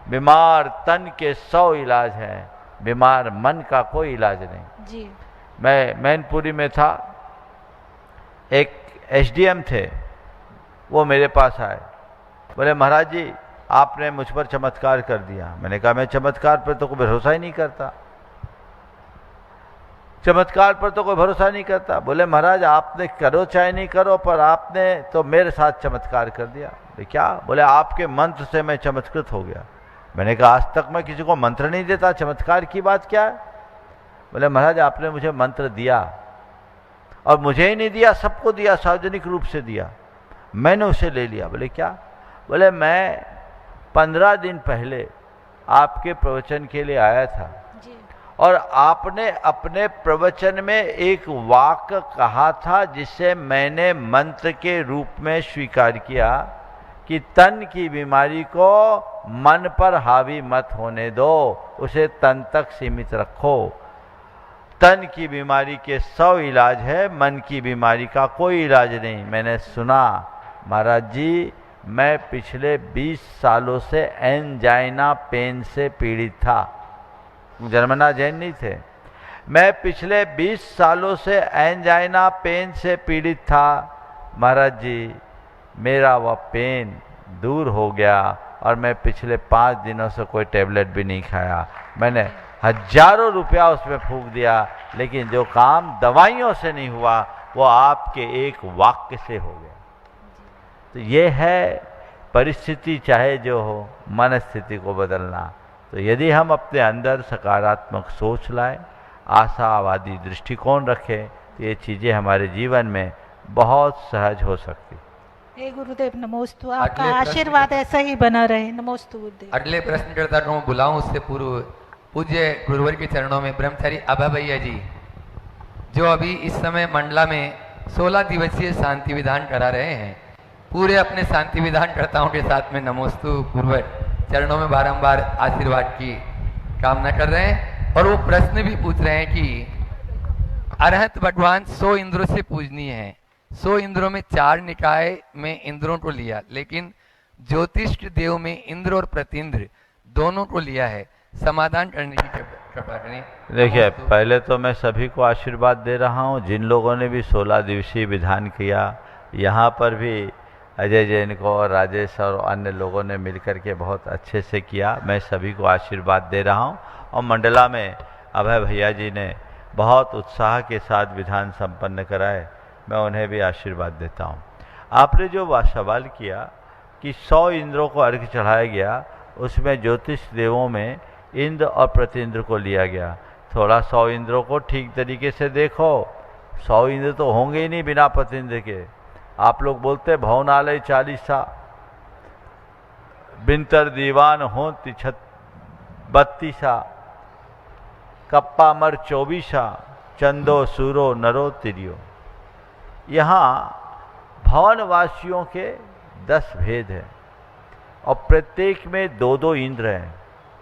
बीमार तन के 100 इलाज हैं, बीमार मन का कोई इलाज नहीं। जी। मैं मैनपुरी में था, एक एसडीएम थे, वो मेरे पास आए, बोले महाराज जी आपने मुझ पर चमत्कार कर दिया। मैंने कहा मैं चमत्कार पर तो कोई भरोसा ही नहीं करता। चमत्कार पर तो कोई भरोसा नहीं करता। बोले महाराज आपने करो चाहे नहीं करो, पर आपने तो मेरे साथ चमत्कार कर दिया। बोले क्या? बोले आपके मंत्र से मैं चमत्कृत हो गया। मैंने कहा आज तक मैं किसी को मंत्र नहीं देता, चमत्कार की बात क्या है? बोले महाराज आपने मुझे मंत्र दिया, और मुझे ही नहीं दिया, सबको दिया, सार्वजनिक रूप से दिया, मैंने उसे ले लिया। बोले क्या? बोले मैं 15 दिन पहले आपके प्रवचन के लिए आया था और आपने अपने प्रवचन में एक वाक्य कहा था जिसे मैंने मंत्र के रूप में स्वीकार किया कि तन की बीमारी को मन पर हावी मत होने दो, उसे तन तक सीमित रखो। तन की बीमारी के 100 इलाज है, मन की बीमारी का कोई इलाज नहीं। मैंने सुना महाराज जी मैं पिछले 20 सालों से एंजाइना पेन से पीड़ित था। जर्मना जैन नहीं थे। मैं पिछले 20 सालों से एंजाइना पेन से पीड़ित था। महाराज जी मेरा वह पेन दूर हो गया और मैं पिछले 5 दिनों से कोई टेबलेट भी नहीं खाया। मैंने हजारों रुपया उसमें फूंक दिया, लेकिन जो काम दवाइयों से नहीं हुआ वो आपके एक वाक्य से हो गया। तो ये है परिस्थिति चाहे जो हो, मन स्थिति को बदलना। तो यदि हम अपने अंदर सकारात्मक सोच लाएं, आशावादी दृष्टिकोण रखें, तो ये चीज़ें हमारे जीवन में बहुत सहज हो सकती। हे गुरुदेव नमोस्तु, आपका आशीर्वाद ऐसा ही बना रहे। नमोस्तु गुरुदेव। अगले प्रश्नकर्ता को बुलाऊं उससे पूर्व पूज्य गुरुवर के चरणों में ब्रह्मचारी अभय भैया जी, जो अभी इस समय मंडला में 16 दिवसीय शांति विधान करा रहे हैं, पूरे अपने शांति विधान कर्ताओं के साथ में नमोस्तु गुरुवर चरणों में बारंबार आशीर्वाद की कामना कर रहे हैं। और वो प्रश्न भी पूछ रहे हैं कि अरहत भगवान 100 इंद्रों से पूजनीय है। 100 इंद्रों में 4 निकाय में इंद्रों को लिया, लेकिन ज्योतिष देव में इंद्र और प्रतींद्र दोनों को लिया है। समाधान करने की कृपा करें। देखिए पहले तो मैं सभी को आशीर्वाद दे रहा हूँ, जिन लोगों ने भी 16 दिवसीय विधान किया, यहाँ पर भी अजय जैन को और राजेश और अन्य लोगों ने मिलकर के बहुत अच्छे से किया। मैं सभी को आशीर्वाद दे रहा हूँ। और मंडला में अभय भैया जी ने बहुत उत्साह के साथ विधान संपन्न कराए, मैं उन्हें भी आशीर्वाद देता हूँ। आपने जो सवाल किया कि 100 इंद्रों को अर्घ्य चढ़ाया गया, उसमें ज्योतिष देवों में इंद्र और प्रतींद्र को लिया गया। थोड़ा 100 इंद्रों को ठीक तरीके से देखो। 100 इंद्र तो होंगे ही नहीं बिना प्रतींद्र के। आप लोग बोलते भवनालय 40, बिंतर दीवान हो 32, कप्पा मर 24, चंदो सूरो नरो तिरियो। यहाँ भवनवासियों के 10 भेद हैं और प्रत्येक में 2-2 इंद्र हैं,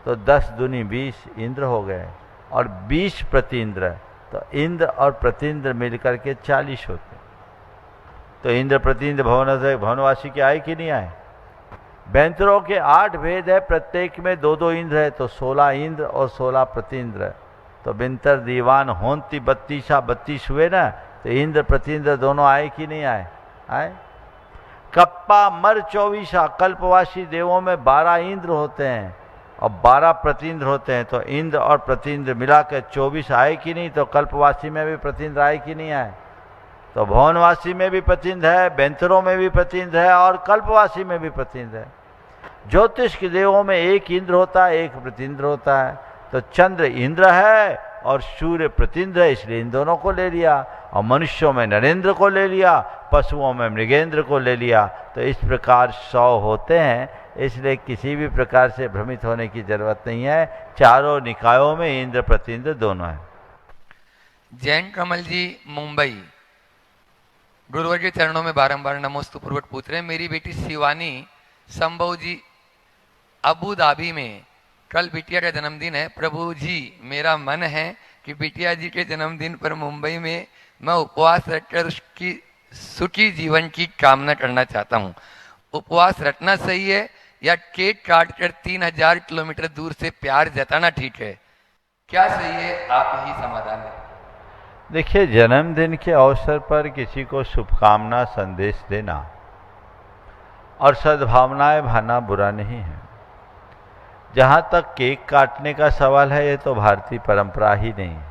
तो 10 दूनी 20 इंद्र हो गए और 20 प्रतींद्र, तो इंद्र और प्रतींद्र मिलकर के 40 होते। तो इंद्र प्रतींद्र भवनवासी के आए कि नहीं आए? बैंतरों के 8 भेद है, प्रत्येक में 2-2 इंद्र है, तो 16 इंद्र और 16 प्रतींद्र। तो बिंतर दीवान होंती 32 हुए ना, तो इंद्र प्रतींद्र दोनों आए कि नहीं आए? आए। कप्पा मर 24, कल्पवासी देवों में 12 इंद्र होते हैं और 12 प्रतींद्र होते हैं, तो इंद्र और प्रतींद्र मिलाकर 24 आए कि नहीं? तो कल्पवासी में भी प्रतींद्र आए कि नहीं आए? तो भवनवासी में भी प्रतींद्र है, बेंतरों में भी प्रतींद्र है और कल्पवासी में भी प्रतींद्र है। ज्योतिष के देवों में 1 इंद्र होता है, 1 प्रतींद्र होता है। तो चंद्र इंद्र है और सूर्य प्रतींद्र है, इसलिए इन दोनों को ले लिया। और मनुष्यों में नरेंद्र को ले लिया, पशुओं में मृगेंद्र को ले लिया। तो इस प्रकार 100 होते हैं, इसलिए किसी भी प्रकार से भ्रमित होने की जरूरत नहीं है। चारों निकायों में इंद्र प्रतींद्र दोनों हैं। जैन कमल जी मुंबई गुरुवर के चरणों में बारंबार नमोस्तु पूर्वक पूछ रहे हैं, मेरी बेटी शिवानी संभव जी अबू धाबी में कल बिटिया का जन्मदिन है। प्रभु जी मेरा मन है कि बिटिया जी के जन्मदिन पर मुंबई में मैं उपवास रखकर उसकी सुखी जीवन की कामना करना चाहता हूँ। उपवास रखना सही है या केक काट कर 3000 किलोमीटर दूर से प्यार जताना ठीक है? क्या सही है, आप ही समाधान दें। देखिए जन्मदिन के अवसर पर किसी को शुभकामना संदेश देना और सद्भावनाएं भाना बुरा नहीं है। जहाँ तक केक काटने का सवाल है, ये तो भारतीय परंपरा ही नहीं है।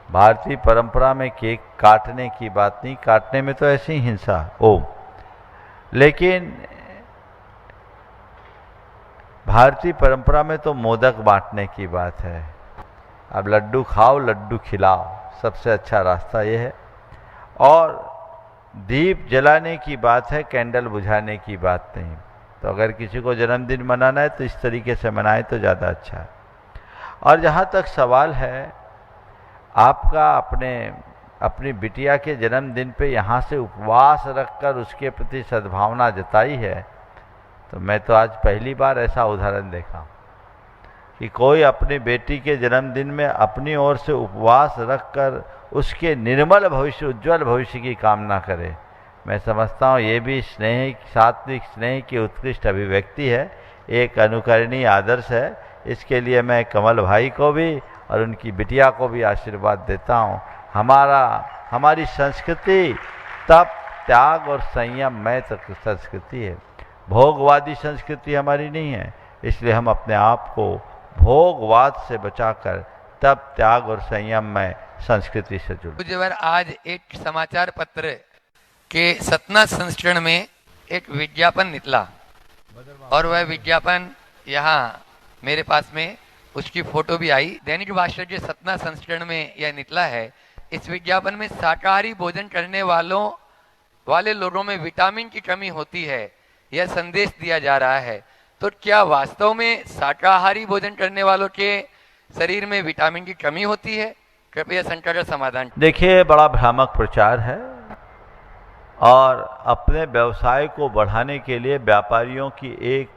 भारतीय परंपरा में केक काटने की बात नहीं, काटने में तो ऐसी हिंसा ओम, लेकिन भारतीय परंपरा में तो मोदक बांटने की बात है। अब लड्डू खाओ लड्डू खिलाओ, सबसे अच्छा रास्ता ये है। और दीप जलाने की बात है, कैंडल बुझाने की बात नहीं। तो अगर किसी को जन्मदिन मनाना है तो इस तरीके से मनाए तो ज़्यादा अच्छा है। और जहाँ तक सवाल है आपका अपनी बिटिया के जन्मदिन पे यहाँ से उपवास रखकर उसके प्रति सद्भावना जताई है, तो मैं तो आज पहली बार ऐसा उदाहरण देखा कि कोई अपनी बेटी के जन्मदिन में अपनी ओर से उपवास रखकर उसके निर्मल भविष्य, उज्जवल भविष्य की कामना करे। मैं समझता हूँ ये भी स्नेह, सात्विक स्नेह की उत्कृष्ट अभिव्यक्ति है, एक अनुकरणीय आदर्श है। इसके लिए मैं कमल भाई को भी और उनकी बिटिया को भी आशीर्वाद देता हूँ। हमारी संस्कृति तप, त्याग और संयममय संस्कृति है, भोगवादी संस्कृति हमारी नहीं है। इसलिए हम अपने आप को भोगवाद से बचाकर तप, त्याग और संयममय संस्कृति से जुड़े। पूज्यवर आज एक समाचार पत्र के 17 संस्करण में एक विज्ञापन निकला और वह विज्ञापन यहाँ मेरे पास में उसकी फोटो भी आई। दैनिक भास्कर के 17 संस्करण में यह निकला है। इस विज्ञापन में शाकाहारी भोजन करने वाले लोगों में विटामिन की कमी होती है, यह संदेश दिया जा रहा है। तो क्या वास्तव में शाकाहारी भोजन करने वालों के शरीर में विटामिन की कमी होती है? कृपया शंका का समाधान। देखिए, बड़ा भ्रामक प्रचार है और अपने व्यवसाय को बढ़ाने के लिए व्यापारियों की एक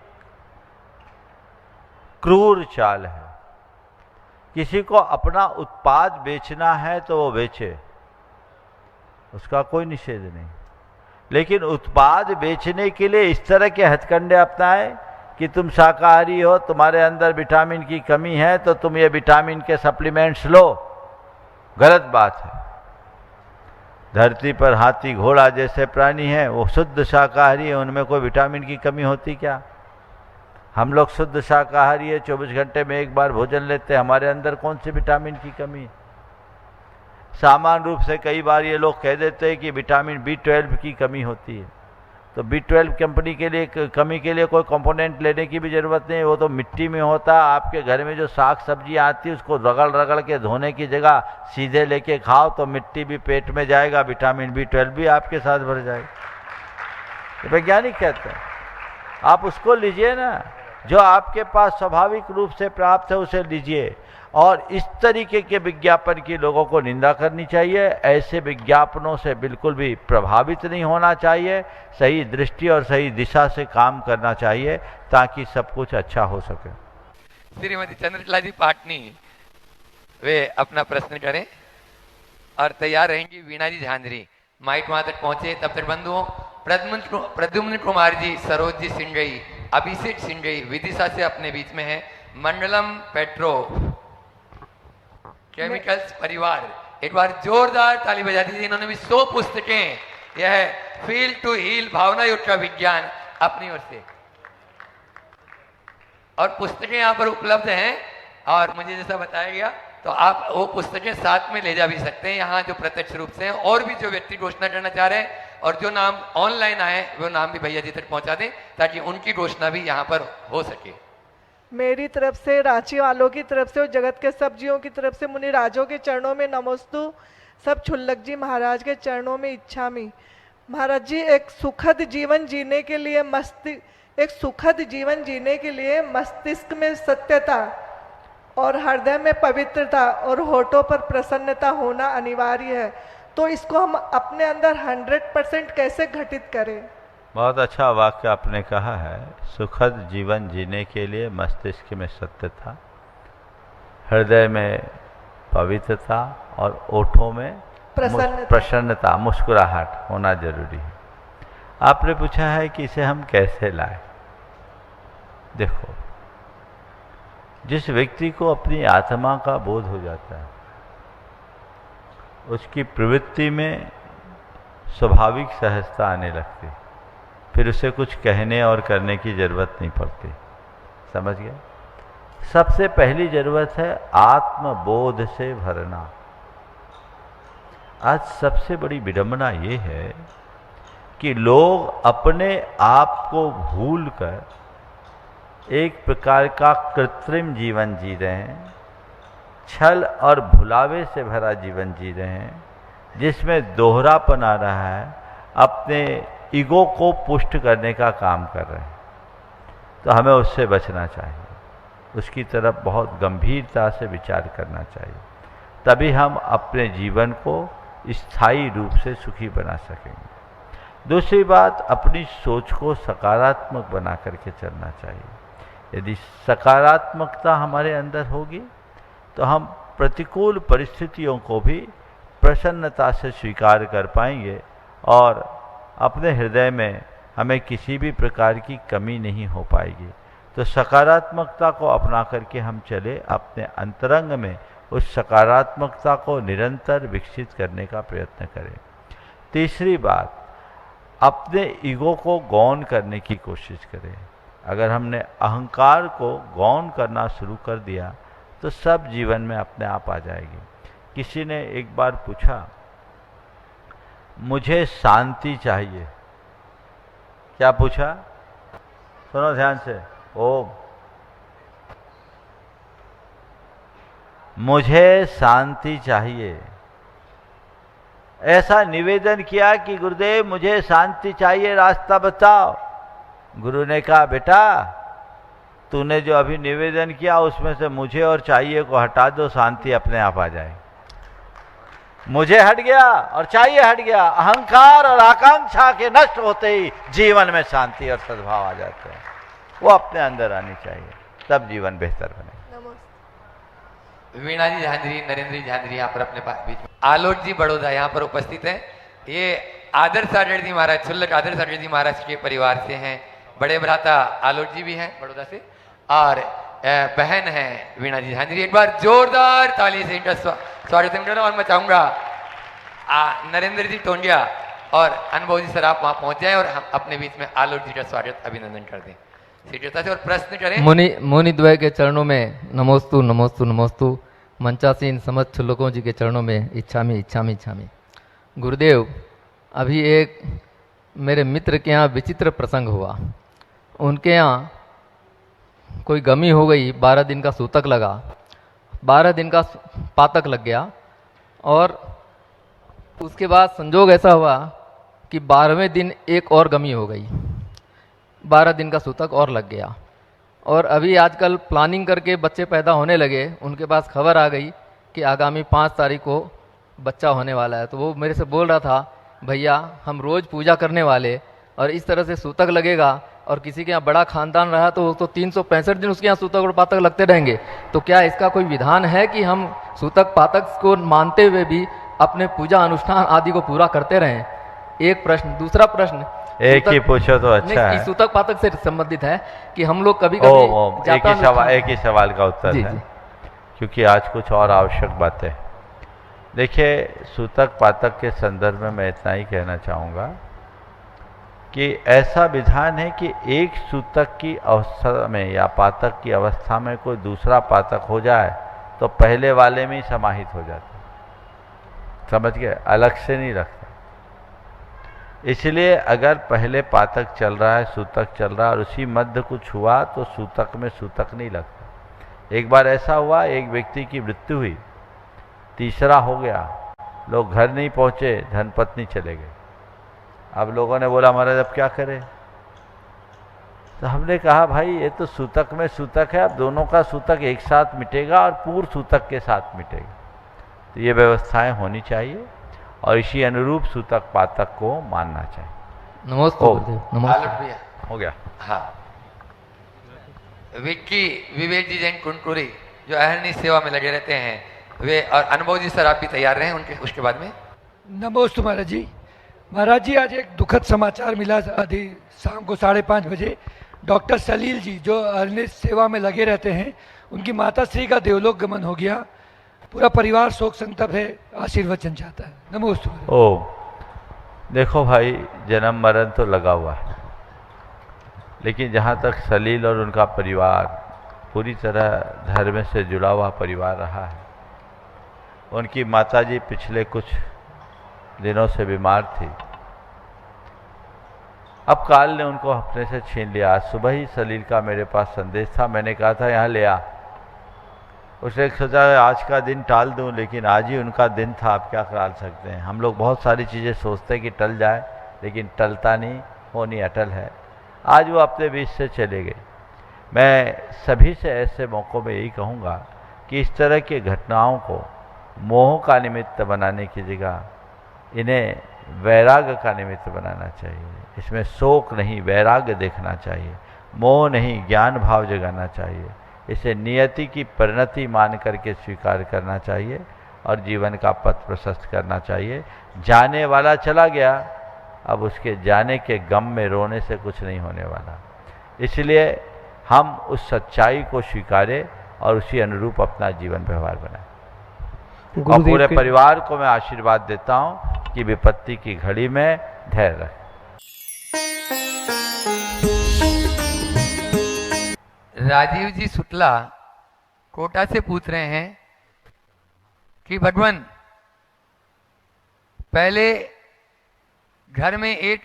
क्रूर चाल है। किसी को अपना उत्पाद बेचना है तो वो बेचे, उसका कोई निषेध नहीं, लेकिन उत्पाद बेचने के लिए इस तरह के हथकंडे अपनाए कि तुम शाकाहारी हो, तुम्हारे अंदर विटामिन की कमी है तो तुम ये विटामिन के सप्लीमेंट्स लो, गलत बात है। धरती पर हाथी घोड़ा जैसे प्राणी हैं, वो शुद्ध शाकाहारी है, उनमें कोई विटामिन की कमी होती क्या? हम लोग शुद्ध शाकाहारी है, 24 घंटे में एक बार भोजन लेते हैं, हमारे अंदर कौन सी विटामिन की कमी है? सामान्य रूप से कई बार ये लोग कह देते हैं कि विटामिन B12 की कमी होती है, तो B12 कंपनी के लिए कमी के लिए कोई कंपोनेंट लेने की भी जरूरत नहीं, वो तो मिट्टी में होता है। आपके घर में जो साग सब्जी आती है उसको रगड़ रगड़ के धोने की जगह सीधे लेके खाओ तो मिट्टी भी पेट में जाएगा, विटामिन B12 भी आपके साथ भर जाएगा। वैज्ञानिक कहते हैं आप उसको लीजिए ना, जो आपके पास स्वाभाविक रूप से प्राप्त है उसे लीजिए। और इस तरीके के विज्ञापन की लोगों को निंदा करनी चाहिए। ऐसे विज्ञापनों से बिल्कुल भी प्रभावित नहीं होना चाहिए, सही दृष्टि और सही दिशा से काम करना चाहिए ताकि सब कुछ अच्छा हो सके। श्रीमती चंद्रकला जी पाटनी वे अपना प्रश्न करें और तैयार रहेंगी। वीणा जी झांझरी माइक वहां तक पहुंचे। तब तक बंधुओं, प्रद्युम्न कुमार जी, सरोज जी सिंगई, अभिषेक सिंगई विदिशा से अपने बीच में है। मंडलम पेट्रो केमिकल्स परिवार, एक बार जोरदार ताली बजा दीजिए। इन्होंने भी 100 पुस्तकें, यह फील टू हील भावना युक्त का विज्ञान अपनी ओर से, और पुस्तकें यहाँ पर उपलब्ध हैं। और मुझे जैसा बताया गया तो आप वो पुस्तकें साथ में ले जा भी सकते हैं यहाँ जो प्रत्यक्ष रूप से हैं। और भी जो व्यक्ति घोषणा करना चाह रहे हैं और जो नाम ऑनलाइन आए वो नाम भी भैया जी तक पहुंचा दें ताकि उनकी घोषणा भी यहाँ पर हो सके। मेरी तरफ से, रांची वालों की तरफ से और जगत के सब जीवों की तरफ से मुनि राजों के चरणों में नमोस्तु। सब छुल्लक जी महाराज के चरणों में इच्छामी। महाराज जी, एक सुखद जीवन जीने के लिए मस्तिष्क में सत्यता और हृदय में पवित्रता और होठों पर प्रसन्नता होना अनिवार्य है। तो इसको हम अपने अंदर 100% कैसे घटित करें? बहुत अच्छा वाक्य आपने कहा है। सुखद जीवन जीने के लिए मस्तिष्क में सत्यता, हृदय में पवित्रता और ओठों में प्रसन्नता, मुस्कुराहट होना जरूरी है। आपने पूछा है कि इसे हम कैसे लाएं। देखो, जिस व्यक्ति को अपनी आत्मा का बोध हो जाता है उसकी प्रवृत्ति में स्वाभाविक सहजता आने लगती, फिर उसे कुछ कहने और करने की जरूरत नहीं पड़ती। समझ गए? सबसे पहली जरूरत है आत्मबोध से भरना। आज सबसे बड़ी विडंबना ये है कि लोग अपने आप को भूलकर एक प्रकार का कृत्रिम जीवन जी रहे हैं, छल और भुलावे से भरा जीवन जी रहे हैं, जिसमें दोहरापन आ रहा है, अपने ईगो को पुष्ट करने का काम कर रहे हैं। तो हमें उससे बचना चाहिए, उसकी तरफ बहुत गंभीरता से विचार करना चाहिए, तभी हम अपने जीवन को स्थायी रूप से सुखी बना सकेंगे। दूसरी बात, अपनी सोच को सकारात्मक बना करके चलना चाहिए। यदि सकारात्मकता हमारे अंदर होगी तो हम प्रतिकूल परिस्थितियों को भी प्रसन्नता से स्वीकार कर पाएंगे और अपने हृदय में हमें किसी भी प्रकार की कमी नहीं हो पाएगी। तो सकारात्मकता को अपना करके हम चले, अपने अंतरंग में उस सकारात्मकता को निरंतर विकसित करने का प्रयत्न करें। तीसरी बात, अपने ईगो को गौन करने की कोशिश करें। अगर हमने अहंकार को गौन करना शुरू कर दिया तो सब जीवन में अपने आप आ जाएगी। किसी ने एक बार पूछा, मुझे शांति चाहिए। क्या पूछा? सुनो ध्यान से। ओम, मुझे शांति चाहिए। ऐसा निवेदन किया कि गुरुदेव मुझे शांति चाहिए, रास्ता बताओ। गुरु ने कहा, बेटा तूने जो अभी निवेदन किया उसमें से मुझे और चाहिए को हटा दो, शांति अपने आप आ जाए। मुझे हट गया और चाहिए हट गया, अहंकार और आकांक्षा के नष्ट होते ही जीवन में शांति और सद्भाव आ जाते हैं। वो अपने अंदर आनी चाहिए, तब जीवन बेहतर बने। वीणा जी झांझरी, नरेंद्र जी झांझरी यहाँ पर अपने बीच में, आलोक जी बड़ौदा यहाँ पर उपस्थित हैं। ये आदर्श आचार्य जी महाराज, छुल्लक आदर्श आचार्य जी महाराज के परिवार से हैं। बड़े भ्राता आलोक जी भी हैं बड़ौदा से, और बहन है वीणा जी झांझरी। एक बार जोरदार ताली से इनका स्वागत करना। और मैं चाहूंगा नरेंद्र जी टोंडिया और अनुभव जी सर आप वहां पहुंच जाएं और हम अपने बीच में आलोक जी का स्वागत अभिनंदन कर दें शीघ्रता से और प्रश्न करें। मुनि द्वय के चरणों में नमोस्तु नमोस्तु नमोस्तु। मंचासीन समस्त छुल्लकों जी के चरणों में इच्छामी इच्छामी इच्छामी। गुरुदेव, अभी एक मेरे मित्र के यहाँ विचित्र प्रसंग हुआ। उनके यहाँ कोई गमी हो गई, 12 दिन का सूतक लगा, 12 दिन का पातक लग गया, और उसके बाद संजोग ऐसा हुआ कि 12वें दिन एक और गमी हो गई, 12 दिन का सूतक और लग गया। और अभी आजकल प्लानिंग करके बच्चे पैदा होने लगे, उनके पास खबर आ गई कि आगामी 5 तारीख को बच्चा होने वाला है। तो वो मेरे से बोल रहा था, भैया हम रोज़ पूजा करने वाले और इस तरह से सूतक लगेगा, और किसी के यहाँ बड़ा खानदान रहा तो 365 दिन उसके यहाँ सूतक और पातक लगते रहेंगे। तो क्या इसका कोई विधान है कि हम सूतक पातक को मानते हुए भी अपने पूजा अनुष्ठान आदि को पूरा करते रहें? एक प्रश्न। दूसरा प्रश्न एक ही पूछो तो अच्छा है। सूतक पातक से संबंधित है कि हम लोग कभी कभी एक ही सवाल का उत्तर है, क्योंकि आज कुछ और आवश्यक बातें। देखिए, सूतक पातक के संदर्भ में मैं इतना ही कहना चाहूँगा कि ऐसा विधान है कि एक सूतक की अवस्था में या पातक की अवस्था में कोई दूसरा पातक हो जाए तो पहले वाले में ही समाहित हो जाता है। समझ गए? अलग से नहीं रखता। इसलिए अगर पहले पातक चल रहा है, सूतक चल रहा है और उसी मध्य कुछ हुआ तो सूतक में सूतक नहीं लगता। एक बार ऐसा हुआ, एक व्यक्ति की मृत्यु हुई, तीसरा हो गया, लोग घर नहीं पहुंचे, धर्मपत्नी चले गए। अब लोगों ने बोला, महाराज अब क्या करें? तो हमने कहा, भाई ये तो सूतक में सूतक है, अब दोनों का सूतक एक साथ मिटेगा और पूर्व सूतक के साथ मिटेगा। तो ये व्यवस्थाएं होनी चाहिए और इसी अनुरूप सूतक पातक को मानना चाहिए। नमस्ते। हो गया। हाँ, विक्की विवेक जी जैन कुंटूरी जो अहरनी सेवा में लगे रहते हैं वे, और अनुभव जी सर आप भी तैयार रहे उनके उसके बाद में। नमोस्तु महाराज जी। महाराज जी, आज एक दुखद समाचार मिला। आधी शाम को 5:30 बजे डॉक्टर सलील जी जो अहरनी सेवा में लगे रहते हैं, उनकी माता श्री का देवलोक गमन हो गया। पूरा परिवार शोक संतप्त है, आशीर्वचन चाहता है। नमोस्तु। ओ देखो भाई, जन्म मरण तो लगा हुआ है, लेकिन जहाँ तक सलील और उनका परिवार पूरी तरह धर्म से जुड़ा हुआ परिवार रहा है, उनकी माताजी पिछले कुछ दिनों से बीमार थी। अब काल ने उनको अपने से छीन लिया। आज सुबह ही सलील का मेरे पास संदेश था, मैंने कहा था यहाँ ले आ। उसने सोचा आज का दिन टाल दूं, लेकिन आज ही उनका दिन था, आप क्या टाल सकते हैं। हम लोग बहुत सारी चीज़ें सोचते हैं कि टल जाए, लेकिन टलता नहीं, होनी अटल है। आज वो अपने बीच से चले गए। मैं सभी से ऐसे मौक़ों में यही कहूँगा कि इस तरह की घटनाओं को मोह का निमित्त बनाने की जगह इन्हें वैराग्य का निमित्त बनाना चाहिए। इसमें शोक नहीं, वैराग्य देखना चाहिए। मोह नहीं, ज्ञान भाव जगाना चाहिए। इसे नियति की परिणति मान करके स्वीकार करना चाहिए और जीवन का पथ प्रशस्त करना चाहिए। जाने वाला चला गया, अब उसके जाने के गम में रोने से कुछ नहीं होने वाला। इसलिए हम उस सच्चाई को स्वीकारें और उसी अनुरूप अपना जीवन व्यवहार बनाएं। और पूरे परिवार को मैं आशीर्वाद देता हूं कि विपत्ति की घड़ी में धैर्य रखें। राजीव जी शुक्ला कोटा से पूछ रहे हैं कि भगवान, पहले घर में एक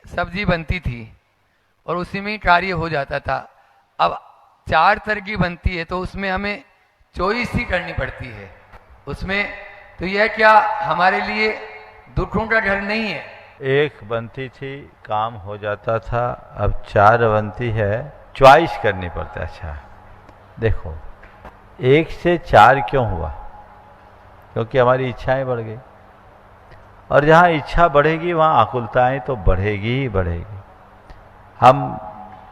सब्जी बनती थी और उसी में ही कार्य हो जाता था। अब 4 तरह की बनती है तो उसमें हमें चॉइस ही करनी पड़ती है उसमें, तो यह क्या हमारे लिए दुखों का घर नहीं है? एक बनती थी, काम हो जाता था, अब 4 बनती है, चॉइस करनी पड़ती है। अच्छा देखो, 1 से 4 क्यों हुआ? क्योंकि हमारी इच्छाएं बढ़ गई, और जहाँ इच्छा बढ़ेगी वहाँ आकुलताएं तो बढ़ेगी ही बढ़ेगी। हम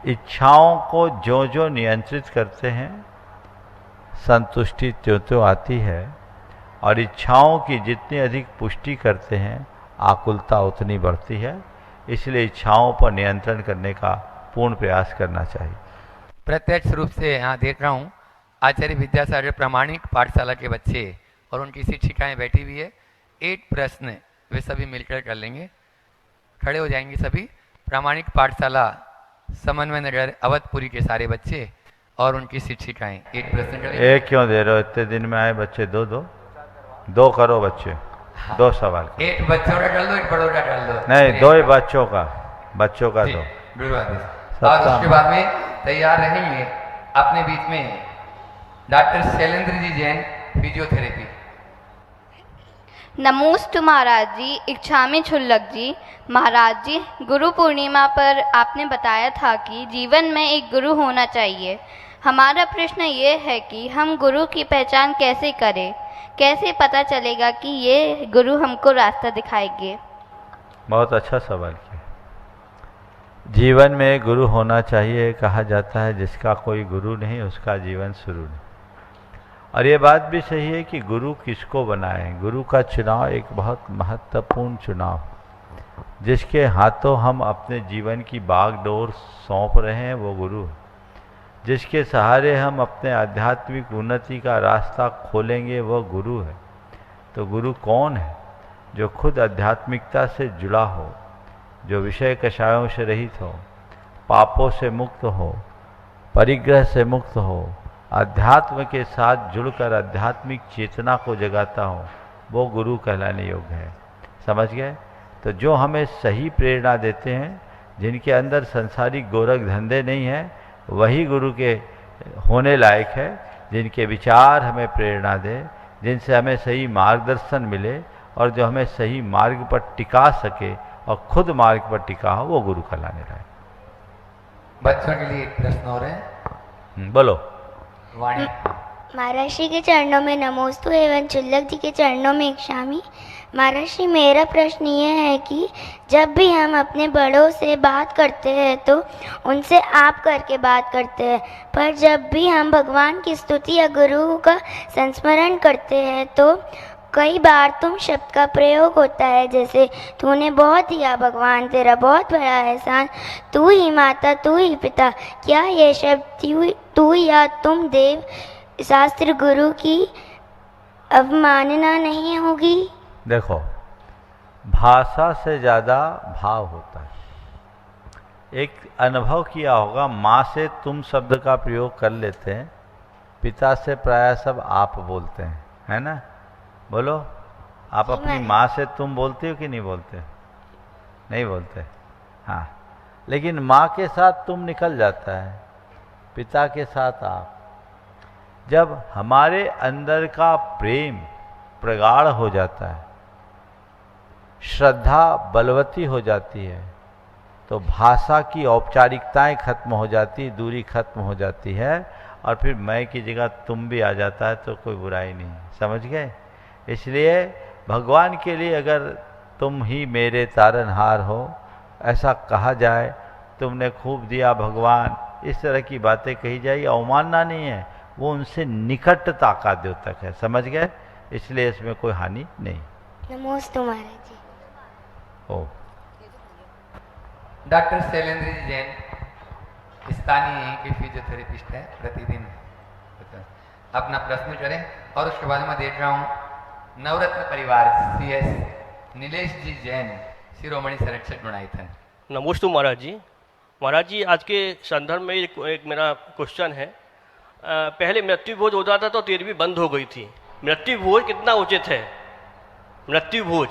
इच्छाओं को जो जो नियंत्रित करते हैं, संतुष्टि त्यों त्यों आती है, और इच्छाओं की जितनी अधिक पुष्टि करते हैं, आकुलता उतनी बढ़ती है। इसलिए इच्छाओं पर नियंत्रण करने का पूर्ण प्रयास करना चाहिए। प्रत्यक्ष रूप से यहाँ देख रहा हूँ आचार्य विद्यासागर प्रामाणिक पाठशाला के बच्चे और उनकी शिक्षिकाएं बैठी हुई है। 8 प्रश्न वे सभी मिलकर कर लेंगे। खड़े हो जाएंगे सभी। प्रामाणिक पाठशाला समन्वय नगर अवधपुरी के सारे बच्चे और उनकी शिक्षिकाएं 8 प्रश्न करेंगे। एक क्यों दे रहे हो? इतने दिन में आए बच्चे, दो करो बच्चे, 2 सवाल। 8 बच्चों का कर लो, 1 बड़ों का कर लो। नहीं, 2 ही बच्चों का 2। और उसके बाद में तैयार रहेंगे अपने बीच में डॉक्टर शैलेंद्र जी जैन, फिजियोथेरेपी। नमोस्तु महाराज जी, इच्छामी छुल्लक जी। महाराज जी, गुरु पूर्णिमा पर आपने बताया था कि जीवन में एक गुरु होना चाहिए। हमारा प्रश्न ये है कि हम गुरु की पहचान कैसे करें? कैसे पता चलेगा कि ये गुरु हमको रास्ता दिखाएंगे? बहुत अच्छा सवाल किया। जीवन में गुरु होना चाहिए। कहा जाता है जिसका कोई गुरु नहीं उसका जीवन शुरू नहीं। और ये बात भी सही है कि गुरु किसको बनाएं। गुरु का चुनाव एक बहुत महत्वपूर्ण चुनाव, जिसके हाथों हम अपने जीवन की बागडोर सौंप रहे हैं, वो गुरु है। जिसके सहारे हम अपने आध्यात्मिक उन्नति का रास्ता खोलेंगे, वो गुरु है। तो गुरु कौन है? जो खुद आध्यात्मिकता से जुड़ा हो, जो विषय कषायों से रहित हो, पापों से मुक्त हो, परिग्रह से मुक्त हो, अध्यात्म के साथ जुड़कर आध्यात्मिक चेतना को जगाता हो, वो गुरु कहलाने योग्य है। समझ गए? तो जो हमें सही प्रेरणा देते हैं, जिनके अंदर संसारिक गोरख धंधे नहीं हैं, वही गुरु के होने लायक है। जिनके विचार हमें प्रेरणा दे, जिनसे हमें सही मार्गदर्शन मिले और जो हमें सही मार्ग पर टिका सके और खुद मार्ग पर टिका हो, वो गुरु कहलाने लायक। बच्चों के लिए एक प्रश्न और है। बोलो। वाणी। महाराष्ट्री के चरणों में नमोस्तु एवं चुल्लक जी के चरणों में इच्छामी। महाराष्ट्री, मेरा प्रश्न ये है कि जब भी हम अपने बड़ों से बात करते हैं तो उनसे आप करके बात करते हैं, पर जब भी हम भगवान की स्तुति या गुरु का संस्मरण करते हैं तो कई बार तुम शब्द का प्रयोग होता है, जैसे तूने बहुत दिया भगवान, तेरा बहुत बड़ा एहसान, तू ही माता, तू ही पिता। क्या ये शब्द तू या तुम देव शास्त्र गुरु की अवमानना नहीं होगी? देखो, भाषा से ज़्यादा भाव होता है। एक अनुभव किया होगा, माँ से तुम शब्द का प्रयोग कर लेते हैं, पिता से प्रायः सब आप बोलते हैं, है ना? बोलो, आप अपनी माँ से तुम बोलते हो कि नहीं बोलते? नहीं बोलते। हाँ, लेकिन माँ के साथ तुम निकल जाता है, पिता के साथ आप। जब हमारे अंदर का प्रेम प्रगाढ़ हो जाता है, श्रद्धा बलवती हो जाती है, तो भाषा की औपचारिकताएं खत्म हो जाती, दूरी खत्म हो जाती है, और फिर मैं की जगह तुम भी आ जाता है, तो कोई बुराई नहीं। समझ गए? इसलिए भगवान के लिए अगर तुम ही मेरे तारनहार हो ऐसा कहा जाए, तुमने खूब दिया भगवान, इस तरह की बातें कही जाए, अवमानना नहीं है, वो उनसे निकटता का द्योतक है। समझ गए? इसलिए इसमें कोई हानि नहीं। नमोस्तु महाराज जी। ओ डॉक्टर शैलेंद्र जी जैन स्थानीय के फिजियोथेरेपिस्ट है, प्रतिदिन अपना प्रश्न करें। और उसके बाद मैं देख रहा हूँ नवरत्न परिवार CS नीलेश जी जैन, शिरोमणि संरक्षक गुणायतन। नमोस्तु महाराज जी। महाराज जी, आज के संदर्भ में एक मेरा क्वेश्चन है। पहले मृत्यु भोज होता था तो 13वीं बंद हो गई थी। मृत्यु भोज कितना उचित है? मृत्यु भोज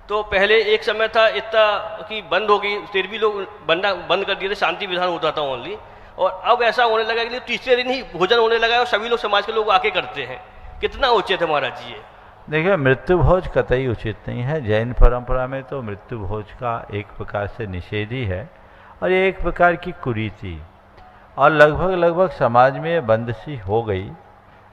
तो पहले एक समय था इतना कि बंद हो गई, 13वीं लोग बंद कर दिए थे, शांति विधान होता था ओनली। और अब ऐसा होने लगा कि तीसरे दिन ही भोजन होने लगा है और सभी लोग समाज के लोग आके करते हैं। कितना उचित है महाराज जी ये? देखिए, मृत्यु भोज कतई उचित नहीं है। जैन परंपरा में तो मृत्यु भोज का एक प्रकार से निषेध ही है, और ये एक प्रकार की कुरीति, और लगभग समाज में ये बंदशी हो गई।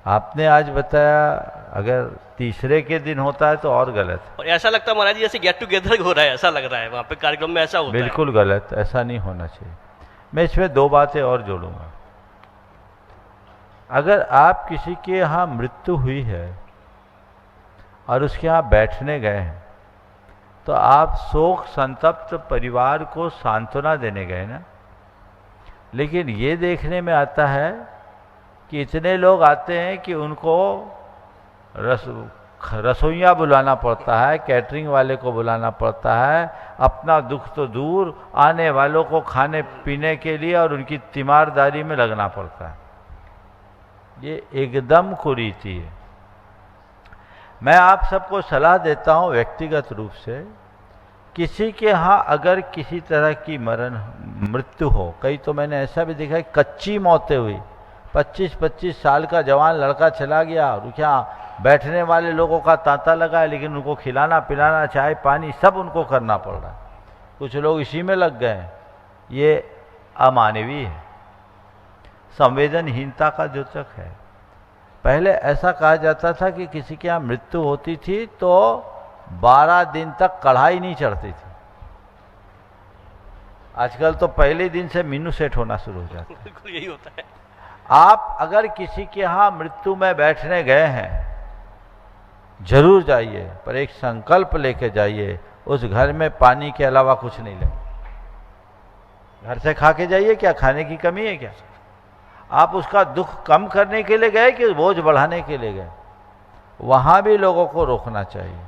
आपने आज बताया अगर तीसरे के दिन होता है तो और गलत है। और ऐसा लगता है महाराज जी जैसे गेट टुगेदर हो रहा है, ऐसा लग रहा है वहाँ पे कार्यक्रम में, ऐसा होता है। बिल्कुल गलत, ऐसा नहीं होना चाहिए। मैं इसमें 2 बातें और जोड़ूंगा। अगर आप किसी के यहाँ मृत्यु हुई है और उसके यहाँ बैठने गए हैं, तो आप शोक संतप्त परिवार को सांत्वना देने गए ना। लेकिन ये देखने में आता है कि इतने लोग आते हैं कि उनको रसोइया बुलाना पड़ता है, कैटरिंग वाले को बुलाना पड़ता है, अपना दुख तो दूर, आने वालों को खाने पीने के लिए और उनकी तीमारदारी में लगना पड़ता है। ये एकदम कुरीति है। मैं आप सबको सलाह देता हूँ व्यक्तिगत रूप से, किसी के यहाँ अगर किसी तरह की मृत्यु हो, कई तो मैंने ऐसा भी देखा है कच्ची मौतें हुई, 25-25 साल का जवान लड़का चला गया और क्या बैठने वाले लोगों का तांता लगा है, लेकिन उनको खिलाना पिलाना, चाय पानी सब उनको करना पड़ रहा है। कुछ लोग इसी में लग गए हैं। ये अमानवीय है, संवेदनहीनता का द्योतक है। पहले ऐसा कहा जाता था कि किसी के यहाँ मृत्यु होती थी तो 12 दिन तक कढ़ाई नहीं चढ़ती थी। आजकल तो पहले दिन से मीनू सेट होना शुरू हो जाता है। बिल्कुल यही होता है। आप अगर किसी के यहाँ मृत्यु में बैठने गए हैं, जरूर जाइए, पर एक संकल्प लेके जाइए, उस घर में पानी के अलावा कुछ नहीं लेंगे। घर से खा के जाइए, क्या खाने की कमी है क्या? आप उसका दुख कम करने के लिए गए कि बोझ बढ़ाने के लिए गए? वहां भी लोगों को रोकना चाहिए।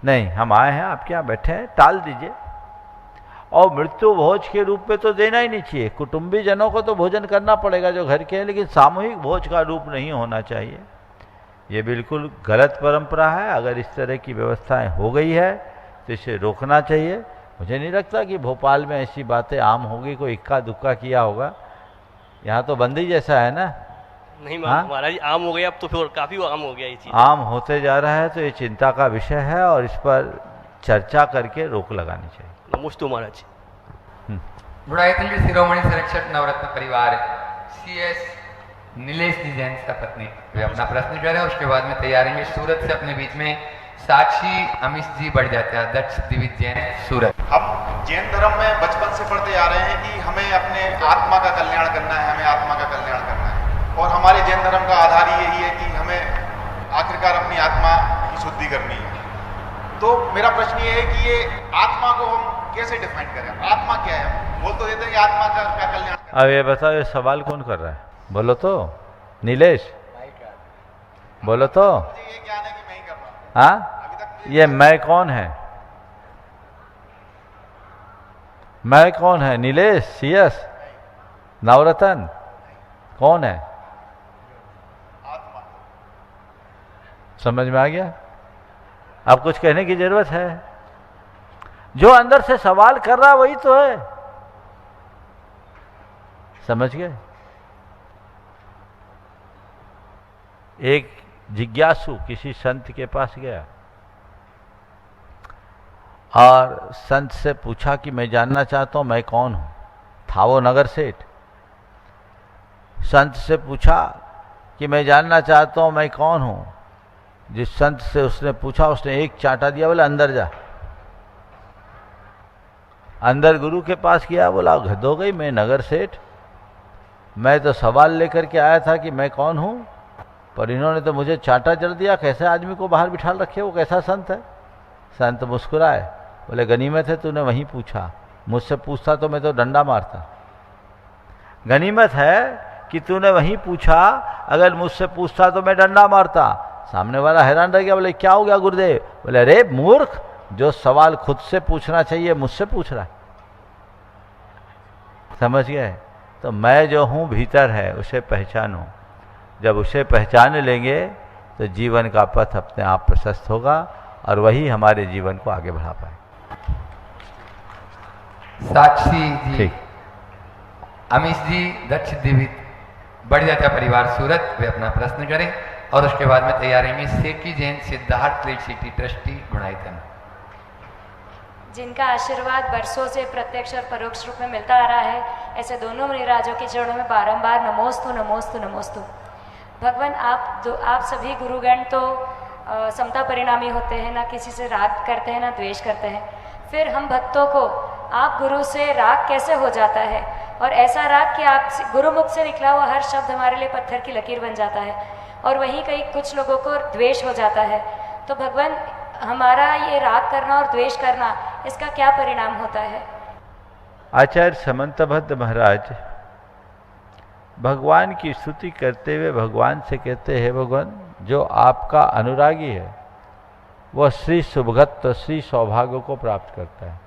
नहीं, हम आए हैं, आपके यहाँ बैठे हैं, टाल दीजिए। और मृत्यु भोज के रूप में तो देना ही नहीं चाहिए। कुटुंबी जनों को तो भोजन करना पड़ेगा जो घर के हैं, लेकिन सामूहिक भोज का रूप नहीं होना चाहिए। ये बिल्कुल गलत परंपरा है। अगर इस तरह की व्यवस्थाएं हो गई है तो इसे रोकना चाहिए। मुझे नहीं लगता कि भोपाल में ऐसी बातें आम होगी, कोई इक्का दुक्का किया होगा। यहाँ तो बंदी जैसा है ना। नहीं महाराज जी, आम हो गया अब तो, फिर काफी आम हो गया ये चीज। आम होते जा रहा है, तो ये चिंता का विषय है और इस पर चर्चा करके रोक लगानी चाहिए। नमोस्तु महाराज। गुणायतन के शिरोमणि संरक्षक नवरत्न परिवार CS नीलेश जी जैन का पत्नी वे अपना प्रश्न कर रहे हैं। उसके बाद में तैयार हैं सूरत से अपने बीच में साक्षी अमिश जी बढ़ जाते हैं। दक्ष दिविज जैन, सूरत। हम जैन धर्म में बचपन से पढ़ते आ रहे हैं कि हमें अपने आत्मा का कल्याण करना है, हमें आत्मा का कल्याण करना है, और हमारे जैन धर्म का आधार ही यही है कि हमें आखिरकार अपनी आत्मा की शुद्धि करनी है। तो मेरा प्रश्न ये है कि ये आत्मा को हम कैसे डिफाइन करें? आत्मा क्या है? बोल तो देते हैं कि आत्मा का कल्याण। अब ये बताओ, ये सवाल कौन कर रहा है? बोलो तो नीलेश, बोलो तो। ये ज्ञान है कि मैं ही कर रहा हूं। हाँ, ये मैं कौन है? मैं कौन है? नीलेश, CS, नवरतन कौन है? समझ में आ गया? अब कुछ कहने की जरूरत है? जो अंदर से सवाल कर रहा वही तो है। समझ गए? एक जिज्ञासु किसी संत के पास गया और संत से पूछा कि मैं जानना चाहता हूं मैं कौन हूं। था वो नगर सेठ। संत से पूछा कि मैं जानना चाहता हूं मैं कौन हूं। जिस संत से उसने पूछा उसने एक चांटा दिया, बोला अंदर जा। अंदर गुरु के पास गया, बोला हद हो गई, मैं नगर सेठ, मैं तो सवाल लेकर के आया था कि मैं कौन हूं, पर इन्होंने तो मुझे चांटा जड़ दिया। कैसे आदमी को बाहर बिठा रखे, वो कैसा संत है? संत मुस्कुराए, बोले गनीमत है तूने वहीं पूछा, मुझसे पूछता तो मैं तो डंडा मारता। गनीमत है कि तूने वहीं पूछा, अगर मुझसे पूछता तो मैं डंडा मारता। सामने वाला हैरान रह गया, बोले क्या हो गया गुरुदेव? बोले अरे मूर्ख, जो सवाल खुद से पूछना चाहिए मुझसे पूछ रहा है। समझ गए? तो मैं जो हूं भीतर है उसे पहचानो। जब उसे पहचान लेंगे तो जीवन का पथ अपने आप प्रशस्त होगा और वही हमारे जीवन को आगे बढ़ा पाए। साक्षी जी, ठीक। अमीश जी, दक्ष देवी, बढ़ जाता परिवार सूरत, वे अपना प्रश्न करें और उसके बाद में तैयारी में सेकी Jain Siddharth trade city trustee Gunayatan, जिनका आशीर्वाद वर्षों से प्रत्यक्ष और परोक्ष रूप में मिलता आ रहा है, ऐसे दोनों मुनिराजों के चरणों में बारंबार नमोस्तु नमोस्तु नमोस्तु। भगवान, आप सभी गुरुगण तो समता परिणामी होते हैं, ना किसी से राग करते हैं ना द्वेष करते हैं, फिर हम भक्तों को आप गुरु से राग कैसे हो जाता है? और ऐसा राग कि आप गुरुमुख से निकला हुआ हर शब्द हमारे लिए पत्थर की लकीर बन जाता है, और वहीं कहीं कुछ लोगों को द्वेष हो जाता है। तो भगवान, हमारा ये राग करना और द्वेष करना, इसका क्या परिणाम होता है? आचार्य समंतभद्र महाराज भगवान की स्तुति करते हुए भगवान से कहते हैं, भगवान जो आपका अनुरागी है वह श्री शुभगत्व श्री सौभाग्य को प्राप्त करता है,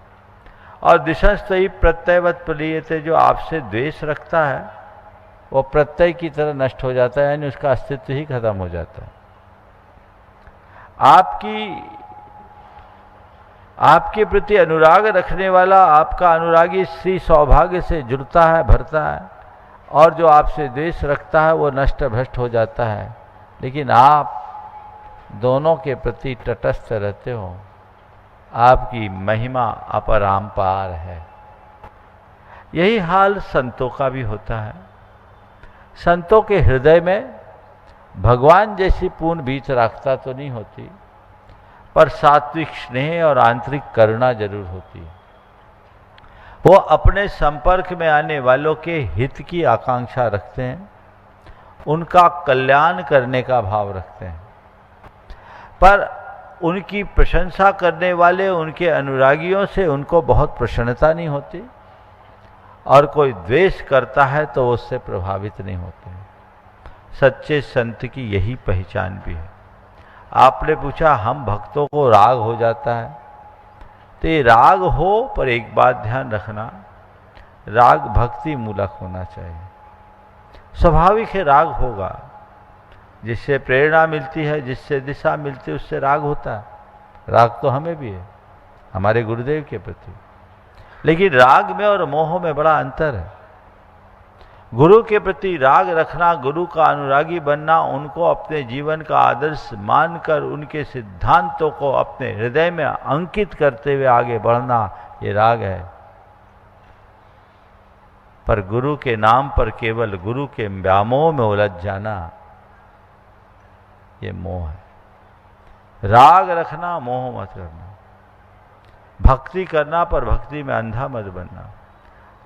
और दिशंस्तयी प्रत्ययवत प्रीयते, जो आपसे द्वेष रखता है वो प्रत्यय की तरह नष्ट हो जाता है, यानी उसका अस्तित्व ही खत्म हो जाता है। आपके प्रति अनुराग रखने वाला आपका अनुरागी श्री सौभाग्य से जुड़ता है, भरता है, और जो आपसे द्वेष रखता है वो नष्ट भ्रष्ट हो जाता है। लेकिन आप दोनों के प्रति तटस्थ रहते हो, आपकी महिमा अपरांपार है। यही हाल संतों का भी होता है। संतों के हृदय में भगवान जैसी पूर्ण बीतरागता तो नहीं होती, पर सात्विक स्नेह और आंतरिक करुणा जरूर होती है। वो अपने संपर्क में आने वालों के हित की आकांक्षा रखते हैं, उनका कल्याण करने का भाव रखते हैं, पर उनकी प्रशंसा करने वाले उनके अनुरागियों से उनको बहुत प्रसन्नता नहीं होती, और कोई द्वेष करता है तो वो उससे प्रभावित नहीं होते। सच्चे संत की यही पहचान भी है। आपने पूछा हम भक्तों को राग हो जाता है, तो ये राग हो, पर एक बात ध्यान रखना, राग भक्ति मूलक होना चाहिए। स्वाभाविक है राग होगा, जिससे प्रेरणा मिलती है, जिससे दिशा मिलती है, उससे राग होता है। राग तो हमें भी है हमारे गुरुदेव के प्रति, लेकिन राग में और मोह में बड़ा अंतर है। गुरु के प्रति राग रखना, गुरु का अनुरागी बनना, उनको अपने जीवन का आदर्श मानकर उनके सिद्धांतों को अपने हृदय में अंकित करते हुए आगे बढ़ना, ये राग है। पर गुरु के नाम पर केवल गुरु के व्यामोह में उलझ जाना, ये मोह है। राग रखना, मोह मत करना। भक्ति करना, पर भक्ति में अंधा मत बनना।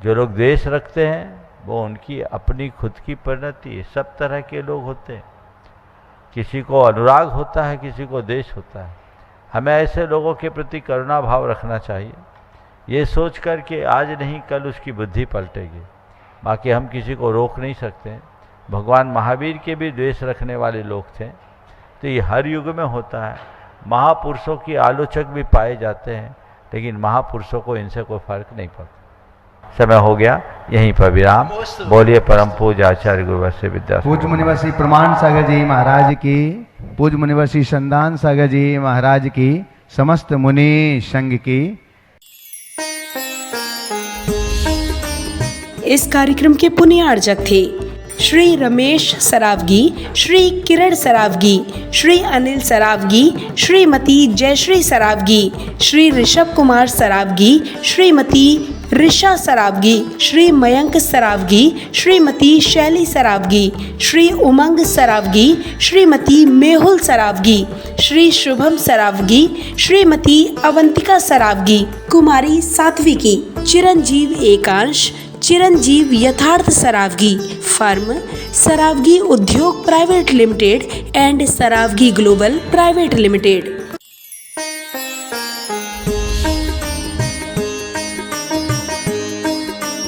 जो लोग द्वेष रखते हैं वो उनकी अपनी खुद की परिणति है। सब तरह के लोग होते हैं, किसी को अनुराग होता है, किसी को द्वेष होता है। हमें ऐसे लोगों के प्रति करुणा भाव रखना चाहिए, ये सोच कर कि आज नहीं कल उसकी बुद्धि पलटेगी। बाकी हम किसी को रोक नहीं सकते। भगवान महावीर के भी द्वेष रखने वाले लोग थे, तो ये हर युग में होता है। महापुरुषों की आलोचक भी पाए जाते हैं, लेकिन महापुरुषों को इनसे कोई फर्क नहीं पड़ता। समय हो गया, यहीं पर विराम। बोलिए परम पूज्य आचार्य गुरुवर से विद्या। पूज्य मुनिवर श्री प्रमाण सागर जी महाराज की पूज्य मुनिवर श्री संदान सागर जी महाराज की, समस्त मुनि संघ की। इस कार्यक्रम के पुण्यार्जक थे श्री रमेश सरावगी, श्री किरण सरावगी, श्री अनिल सरावगी, श्रीमती जयश्री सरावगी, श्री ऋषभ कुमार सरावगी, श्रीमती ऋषा सरावगी, श्री मयंक सरावगी, श्रीमती शैली सरावगी, श्री उमंग सरावगी, श्रीमती मेहुल सरावगी, श्री शुभम सरावगी, श्रीमती अवंतिका सरावगी, कुमारी सात्विकी, चिरंजीव एकांश, चिरंजीव यथार्थ Saraogi, firm Saraogi Udyog private limited and Saraogi global private limited.